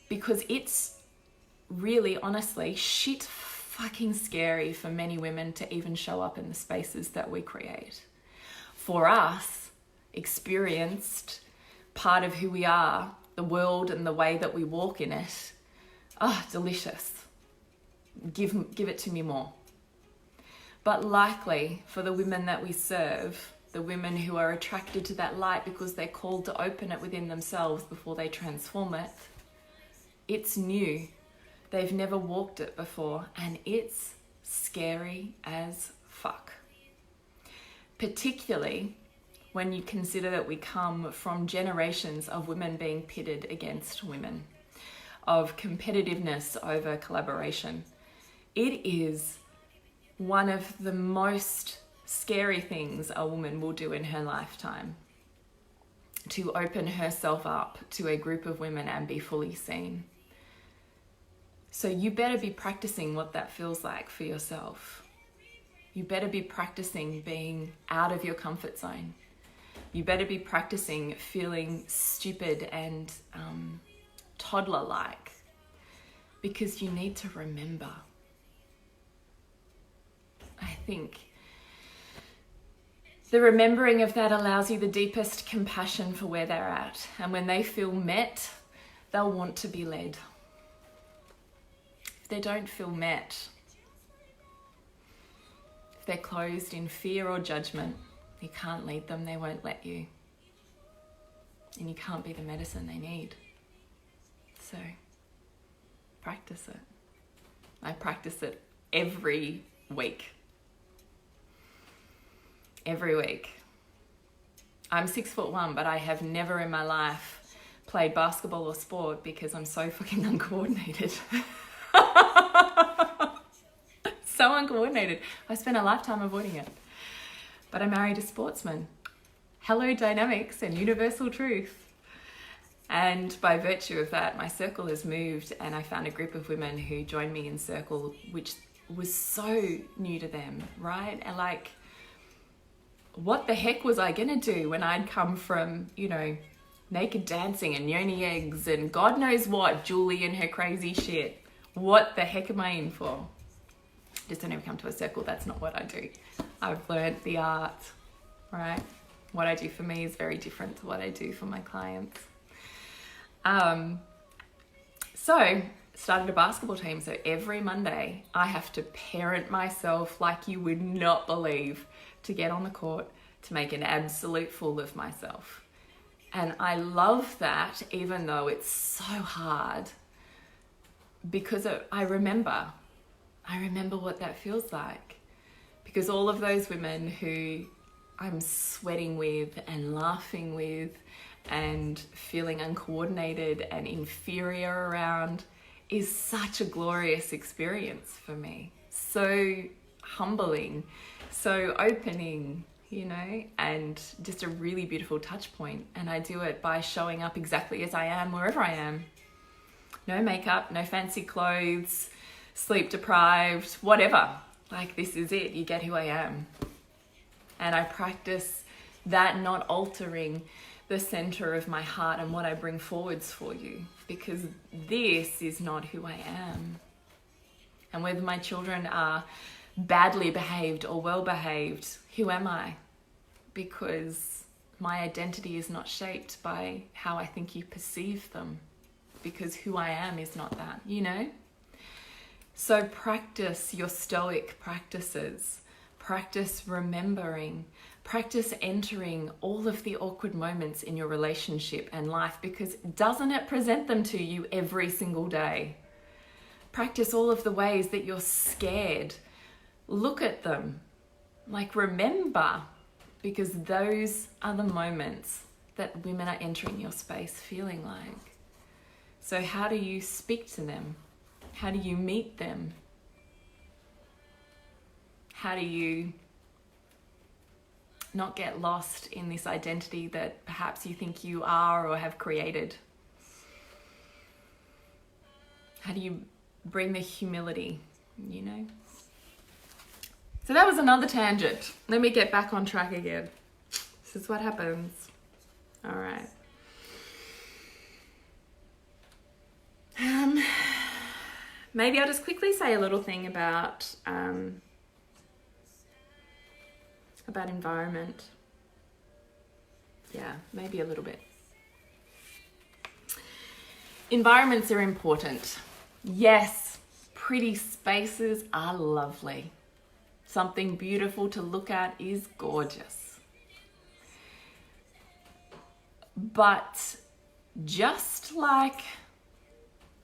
S1: Because it's really, honestly, shit fucking scary for many women to even show up in the spaces that we create. For us, experienced, part of who we are, the world and the way that we walk in it, delicious. Give it to me more. But likely for the women that we serve, the women who are attracted to that light because they're called to open it within themselves before they transform it, it's new. They've never walked it before, and it's scary as fuck. Particularly when you consider that we come from generations of women being pitted against women, of competitiveness over collaboration. It is one of the most scary things a woman will do in her lifetime, to open herself up to a group of women and be fully seen. So you better be practicing what that feels like for yourself. You better be practicing being out of your comfort zone. You better be practicing feeling stupid and toddler-like, because you need to remember. I think the remembering of that allows you the deepest compassion for where they're at. And when they feel met, they'll want to be led. If they don't feel met, if they're closed in fear or judgment, you can't lead them, they won't let you. And you can't be the medicine they need. So, practice it. I practice it every week. Every week. I'm 6'1", but I have never in my life played basketball or sport because I'm so fucking uncoordinated. So uncoordinated. I spent a lifetime avoiding it. But I married a sportsman. Hello, dynamics and universal truth. And by virtue of that, my circle has moved, and I found a group of women who joined me in circle, which was so new to them, right? And like, what the heck was I gonna do when I'd come from, naked dancing and yoni eggs and God knows what, Julie and her crazy shit. What the heck am I in for? Just don't ever come to a circle. That's not what I do. I've learned the art, right? What I do for me is very different to what I do for my clients. So started a basketball team. So every Monday I have to parent myself like you would not believe to get on the court, to make an absolute fool of myself. And I love that, even though it's so hard, because I remember what that feels like. Because all of those women who I'm sweating with and laughing with and feeling uncoordinated and inferior around is such a glorious experience for me. So humbling, so opening, and just a really beautiful touch point. And I do it by showing up exactly as I am, wherever I am. No makeup, no fancy clothes, sleep deprived, whatever. Like, this is it. You get who I am. And I practice that, not altering the center of my heart and what I bring forwards for you, because this is not who I am. And whether my children are badly behaved or well behaved, who am I? Because my identity is not shaped by how I think you perceive them, because who I am is not that, So practice your stoic practices. Practice remembering. Practice entering all of the awkward moments in your relationship and life, because doesn't it present them to you every single day? Practice all of the ways that you're scared. Look at them. Remember, because those are the moments that women are entering your space feeling like. So how do you speak to them? How do you meet them? How do you not get lost in this identity that perhaps you think you are or have created? How do you bring the humility, So that was another tangent. Let me get back on track again. This is what happens. All right. Maybe I'll just quickly say a little thing about environment. Yeah, maybe a little bit. Environments are important. Yes, pretty spaces are lovely. Something beautiful to look at is gorgeous. But just like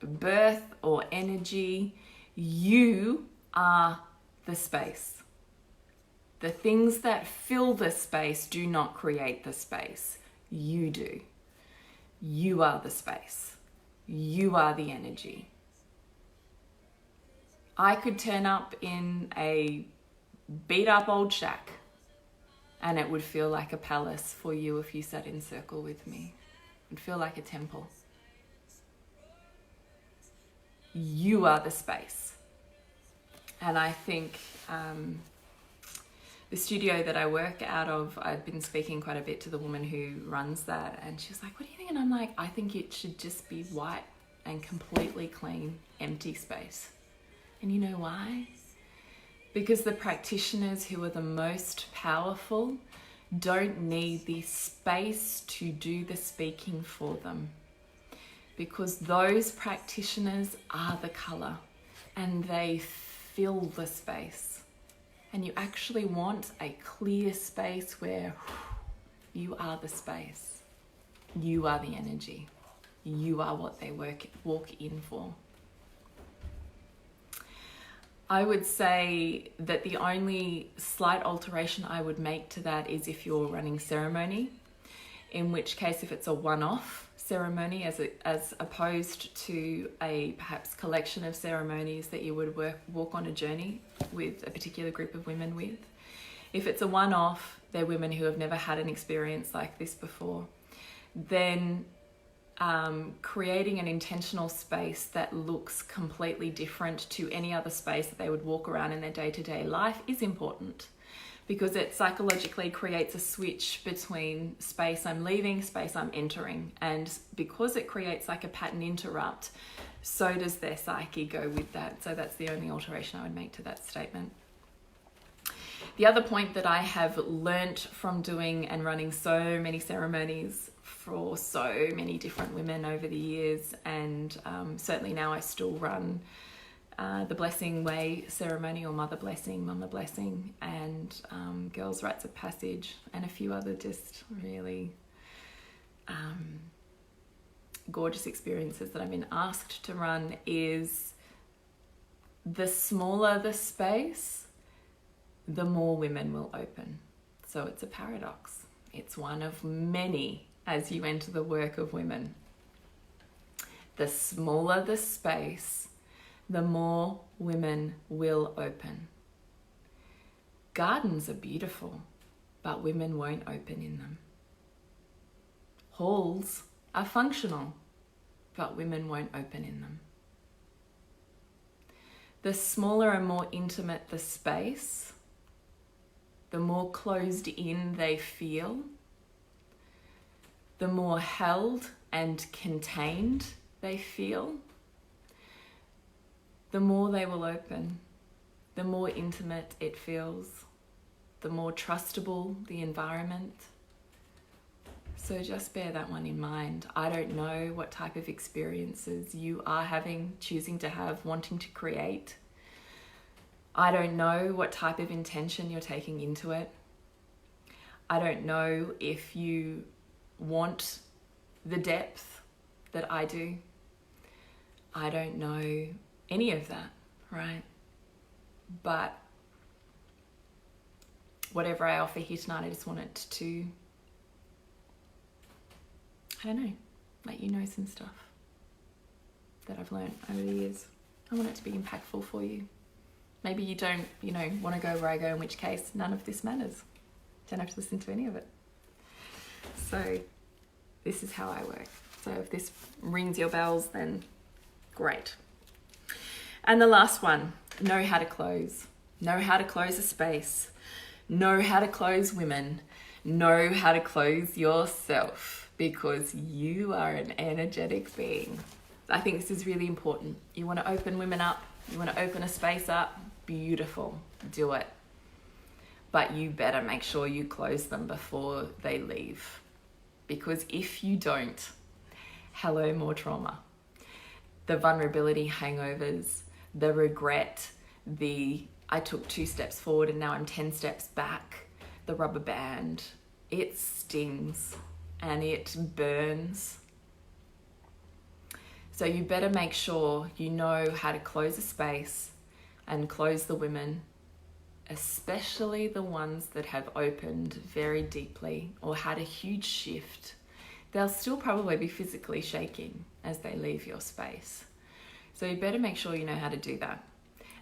S1: birth or energy, you are the space. The things that fill the space do not create the space. You do. You are the space. You are the energy. I could turn up in a beat up old shack and it would feel like a palace for you if you sat in circle with me. It would feel like a temple. You are the space. And I think the studio that I work out of, I've been speaking quite a bit to the woman who runs that, and she was like, what do you think? And I'm like, I think it should just be white and completely clean, empty space. And you know why? Because the practitioners who are the most powerful don't need the space to do the speaking for them. Because those practitioners are the color and they fill the space. And you actually want a clear space where you are the space. You are the energy. You are what they walk in for. I would say that the only slight alteration I would make to that is if you're running ceremony, in which case if it's a one-off ceremony as opposed to a perhaps collection of ceremonies that you would walk on a journey with a particular group of women with. If it's a one-off, they're women who have never had an experience like this before, then creating an intentional space that looks completely different to any other space that they would walk around in their day-to-day life is important, because it psychologically creates a switch between space I'm leaving, space I'm entering. And because it creates like a pattern interrupt, so does their psyche go with that. So that's the only alteration I would make to that statement. The other point that I have learnt from doing and running so many ceremonies for so many different women over the years, and certainly now I still run the Blessing Way ceremony, or Mother Blessing, Mama Blessing, and Girls' Rites of Passage, and a few other just really gorgeous experiences that I've been asked to run, is the smaller the space, the more women will open. So it's a paradox. It's one of many as you enter the work of women. The smaller the space, the more women will open. Gardens are beautiful, but women won't open in them. Halls are functional, but women won't open in them. The smaller and more intimate the space, the more closed in they feel, the more held and contained they feel, the more they will open, the more intimate it feels, the more trustable the environment. So just bear that one in mind. I don't know what type of experiences you are having, choosing to have, wanting to create. I don't know what type of intention you're taking into it. I don't know if you want the depth that I do. I don't know any of that, right? But whatever I offer here tonight, I just want it to, I don't know, let you know some stuff that I've learned over the years. I want it to be impactful for you. Maybe you don't, want to go where I go, in which case none of this matters. Don't have to listen to any of it. So this is how I work. So if this rings your bells, then great. And the last one, know how to close. Know how to close a space. Know how to close women. Know how to close yourself, because you are an energetic being. I think this is really important. You want to open women up. You want to open a space up. Beautiful. Do it. But you better make sure you close them before they leave. Because if you don't, hello, more trauma. The vulnerability hangovers, the regret, I took 2 steps forward and now I'm 10 steps back, the rubber band, it stings and it burns. So you better make sure you know how to close a space and close the women, especially the ones that have opened very deeply or had a huge shift. They'll still probably be physically shaking, as they leave your space. So you better make sure you know how to do that.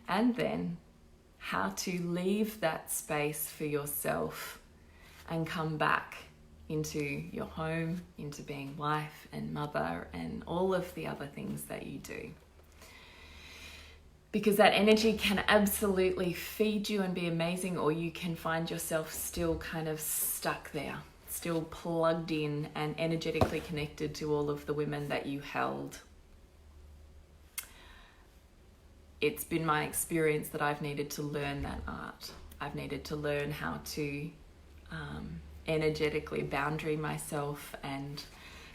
S1: And then how to leave that space for yourself and come back into your home, into being wife and mother and all of the other things that you do. Because that energy can absolutely feed you and be amazing, or you can find yourself still kind of stuck there, still plugged in and energetically connected to all of the women that you held. It's been my experience that I've needed to learn that art. I've needed to learn how to energetically boundary myself and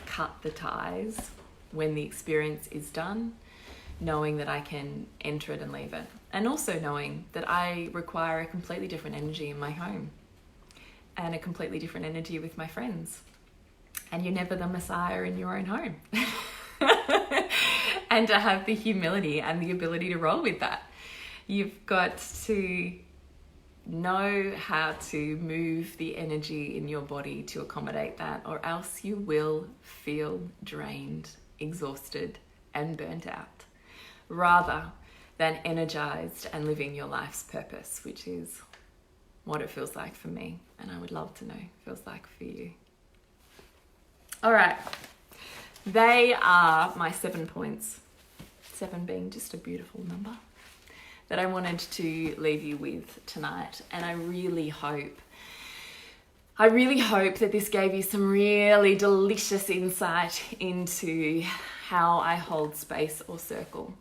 S1: cut the ties when the experience is done, knowing that I can enter it and leave it. And also knowing that I require a completely different energy in my home and a completely different energy with my friends. And you're never the Messiah in your own home. And to have the humility and the ability to roll with that. You've got to know how to move the energy in your body to accommodate that, or else you will feel drained, exhausted, and burnt out, rather than energized and living your life's purpose, which is what it feels like for me, and I would love to know it feels like for you. All right, they are my 7 points, 7 being just a beautiful number, that I wanted to leave you with tonight. And I really hope that this gave you some really delicious insight into how I hold space or circle,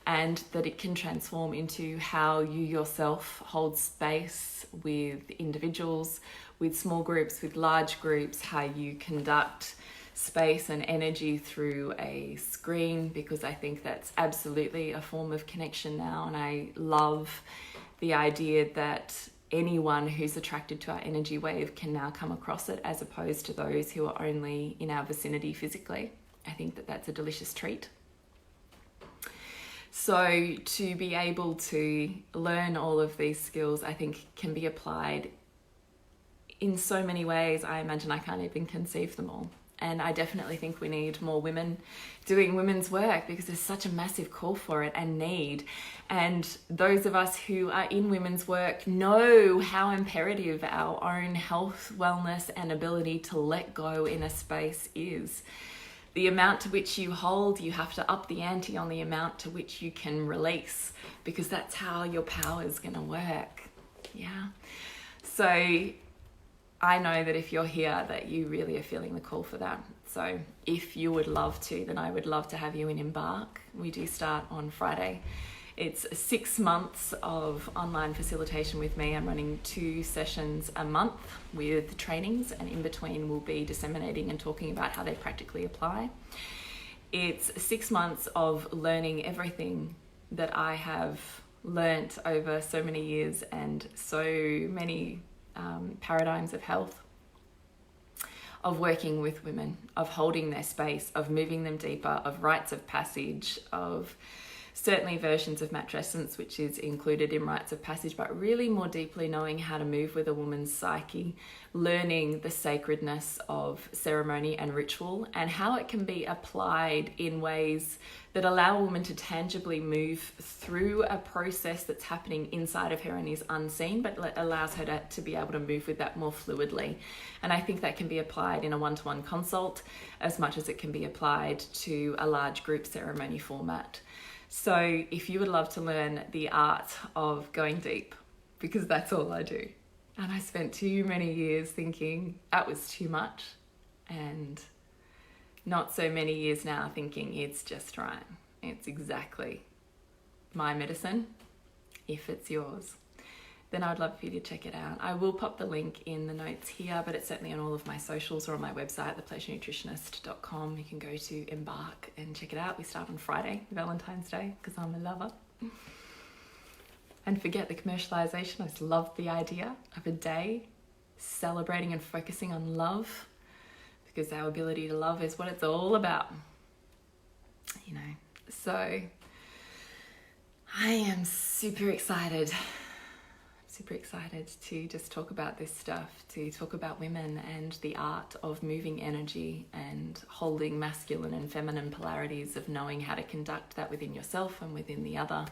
S1: and that it can transform into how you yourself hold space with individuals, with small groups, with large groups, how you conduct space and energy through a screen, because I think that's absolutely a form of connection now. And I love the idea that anyone who's attracted to our energy wave can now come across it, as opposed to those who are only in our vicinity physically. I think that that's a delicious treat. So to be able to learn all of these skills, I think can be applied in so many ways. I imagine I can't even conceive them all. And I definitely think we need more women doing women's work, because there's such a massive call for it and need. And those of us who are in women's work know how imperative our own health, wellness, and ability to let go in a space is. The amount to which you hold, you have to up the ante on the amount to which you can release, because that's how your power is going to work. Yeah. So I know that if you're here, that you really are feeling the call for that. So if you would love to, then I would love to have you in Embark. We do start on Friday. It's 6 months of online facilitation with me. I'm running 2 sessions a month with trainings, and in between we'll be disseminating and talking about how they practically apply. It's 6 months of learning everything that I have learnt over so many years and so many paradigms of health, of working with women, of holding their space, of moving them deeper, of rites of passage, of certainly versions of matrescence, which is included in rites of passage, but really more deeply knowing how to move with a woman's psyche, learning the sacredness of ceremony and ritual, and how it can be applied in ways that allow a woman to tangibly move through a process that's happening inside of her and is unseen, but allows her to be able to move with that more fluidly. And I think that can be applied in a one-to-one consult as much as it can be applied to a large group ceremony format. So if you would love to learn the art of going deep, because that's all I do, and I spent too many years thinking that was too much, and not so many years now thinking it's just right. It's exactly my medicine. If it's yours, then I'd love for you to check it out. I will pop the link in the notes here, but it's certainly on all of my socials or on my website, thepleasurenutritionist.com. You can go to Embark and check it out. We start on Friday, Valentine's Day, because I'm a lover. And forget the commercialization. I just love the idea of a day celebrating and focusing on love, because our ability to love is what it's all about, you know. So I am super excited super excited to just talk about this stuff, to talk about women and the art of moving energy and holding masculine and feminine polarities, of knowing how to conduct that within yourself and within the other,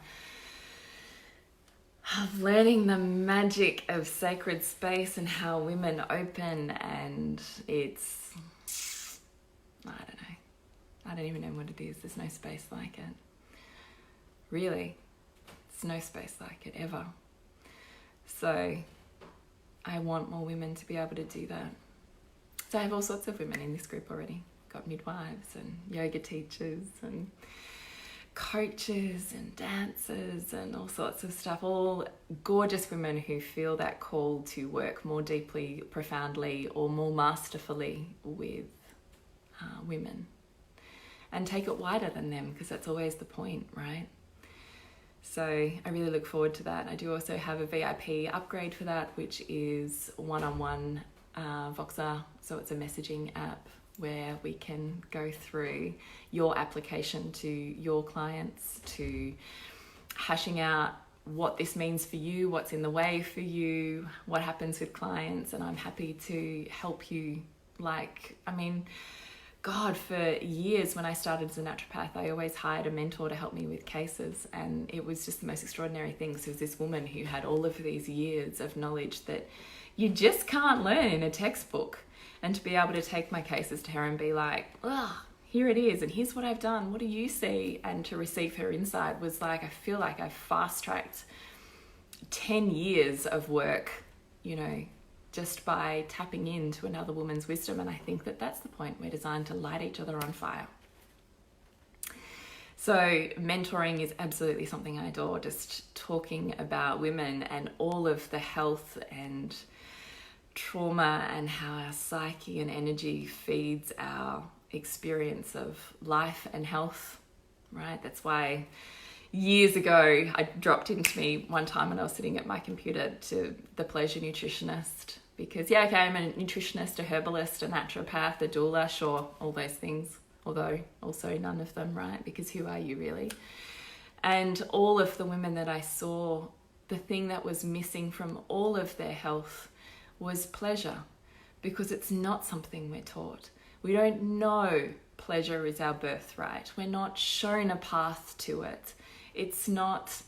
S1: of learning the magic of sacred space and how women open. And it's, I don't know, I don't even know what it is. There's no space like it. Really, there's no space like it ever. So I want more women to be able to do that. So I have all sorts of women in this group already. Got midwives and yoga teachers and coaches and dancers and all sorts of stuff. All gorgeous women who feel that call to work more deeply, profoundly, or more masterfully with women. And take it wider than them, because that's always the point, right? So I really look forward to that. I do also have a VIP upgrade for that, which is one-on-one Voxer. So it's a messaging app where we can go through your application to your clients, to hashing out what this means for you, what's in the way for you, what happens with clients. And I'm happy to help you. God, for years when I started as a naturopath, I always hired a mentor to help me with cases, and it was just the most extraordinary thing. So it was this woman who had all of these years of knowledge that you just can't learn in a textbook, and to be able to take my cases to her and be like, here it is, and here's what I've done, what do you see? And to receive her insight was like, I feel like I fast-tracked 10 years of work, just by tapping into another woman's wisdom. And I think that that's the point. We're designed to light each other on fire. So mentoring is absolutely something I adore. Just talking about women and all of the health and trauma and how our psyche and energy feeds our experience of life and health, right? That's why years ago, I dropped into me one time when I was sitting at my computer to the pleasure nutritionist, because I'm a nutritionist, a herbalist, a naturopath, a doula, sure, all those things, although also none of them, right? Because who are you really? And all of the women that I saw, the thing that was missing from all of their health was pleasure, because it's not something we're taught. We don't know pleasure is our birthright. We're not shown a path to it. It's not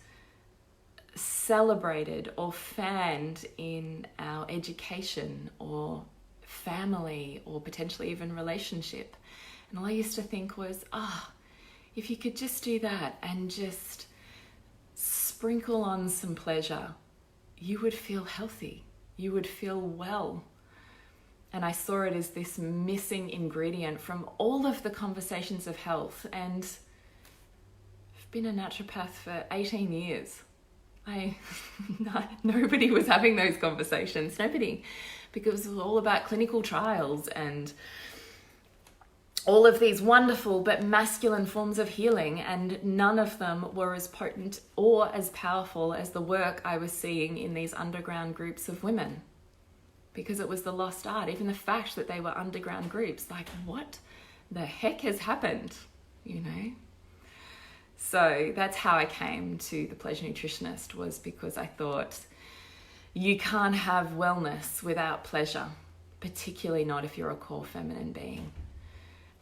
S1: celebrated or fanned in our education or family or potentially even relationship. And all I used to think was, if you could just do that and just sprinkle on some pleasure, you would feel healthy. You would feel well. And I saw it as this missing ingredient from all of the conversations of health. And I've been a naturopath for 18 years. Nobody was having those conversations. Nobody. Because it was all about clinical trials and all of these wonderful but masculine forms of healing, and none of them were as potent or as powerful as the work I was seeing in these underground groups of women. Because it was the lost art. Even the fact that they were underground groups, like, what the heck has happened, So that's how I came to the pleasure nutritionist, was because I thought you can't have wellness without pleasure, particularly not if you're a core feminine being.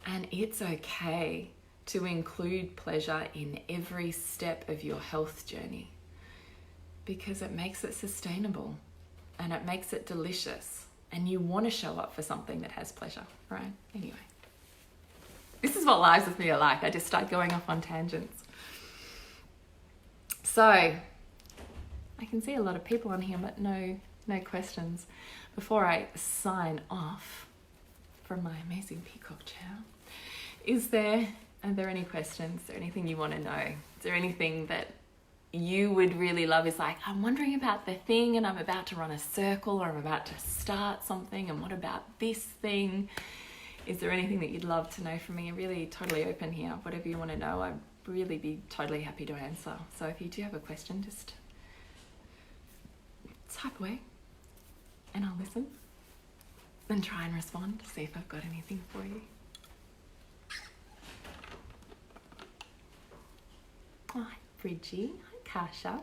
S1: And it's okay to include pleasure in every step of your health journey, because it makes it sustainable and it makes it delicious, and you want to show up for something that has pleasure, right? Anyway, this is what lives with me are like. I just start going off on tangents. So I can see a lot of people on here, but no questions. Before I sign off from my amazing peacock chair, are there any questions? Is there anything you want to know? Is there anything that you would really love? Is like, I'm wondering about the thing and I'm about to run a circle, or I'm about to start something, and what about this thing? Is there anything that you'd love to know from me? I'm really totally open here. Whatever you want to know, I'd really be totally happy to answer. So if you do have a question, just type away and I'll listen and try and respond to see if I've got anything for you. Hi, Bridgie. Hi, Kasha.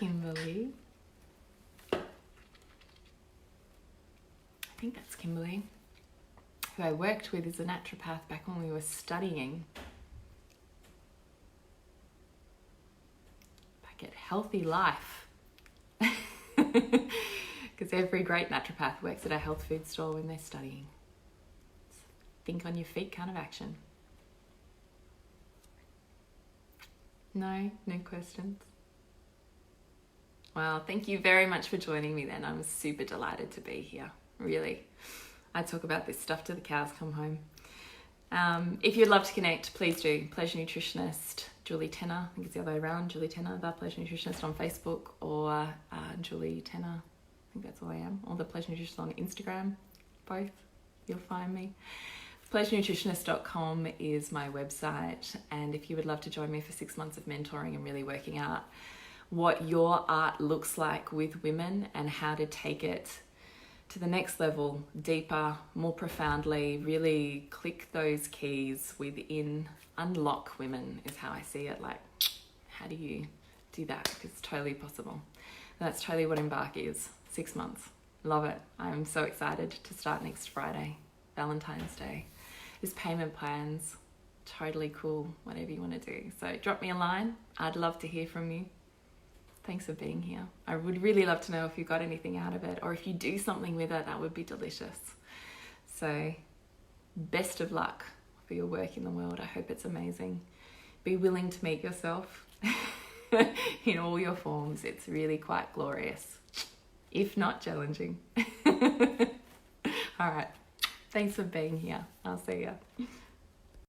S1: Kimberly. I think that's Kimberly, who I worked with as a naturopath back when we were studying. Back at Healthy Life. Because every great naturopath works at a health food store when they're studying. It's think on your feet kind of action. No questions. Well, thank you very much for joining me then. I'm super delighted to be here. Really. I talk about this stuff till the cows come home. If you'd love to connect, please do. Pleasure Nutritionist, Julie Tenner. I think it's the other way around. Julie Tenner, The Pleasure Nutritionist on Facebook, or Julie Tenner. I think that's all I am. Or The Pleasure Nutritionist on Instagram. Both. You'll find me. PleasureNutritionist.com is my website. And if you would love to join me for 6 months of mentoring and really working out what your art looks like with women and how to take it to the next level, deeper, more profoundly, really click those keys within, unlock women is how I see it. Like, how do you do that? Because it's totally possible. And that's totally what Embark is. 6 months. Love it. I'm so excited to start next Friday, Valentine's Day. There's payment plans. Totally cool, whatever you want to do. So drop me a line. I'd love to hear from you. Thanks for being here. I would really love to know if you got anything out of it, or if you do something with it, that would be delicious. So best of luck for your work in the world. I hope it's amazing. Be willing to meet yourself in all your forms. It's really quite glorious, if not challenging. All right. Thanks for being here. I'll see you.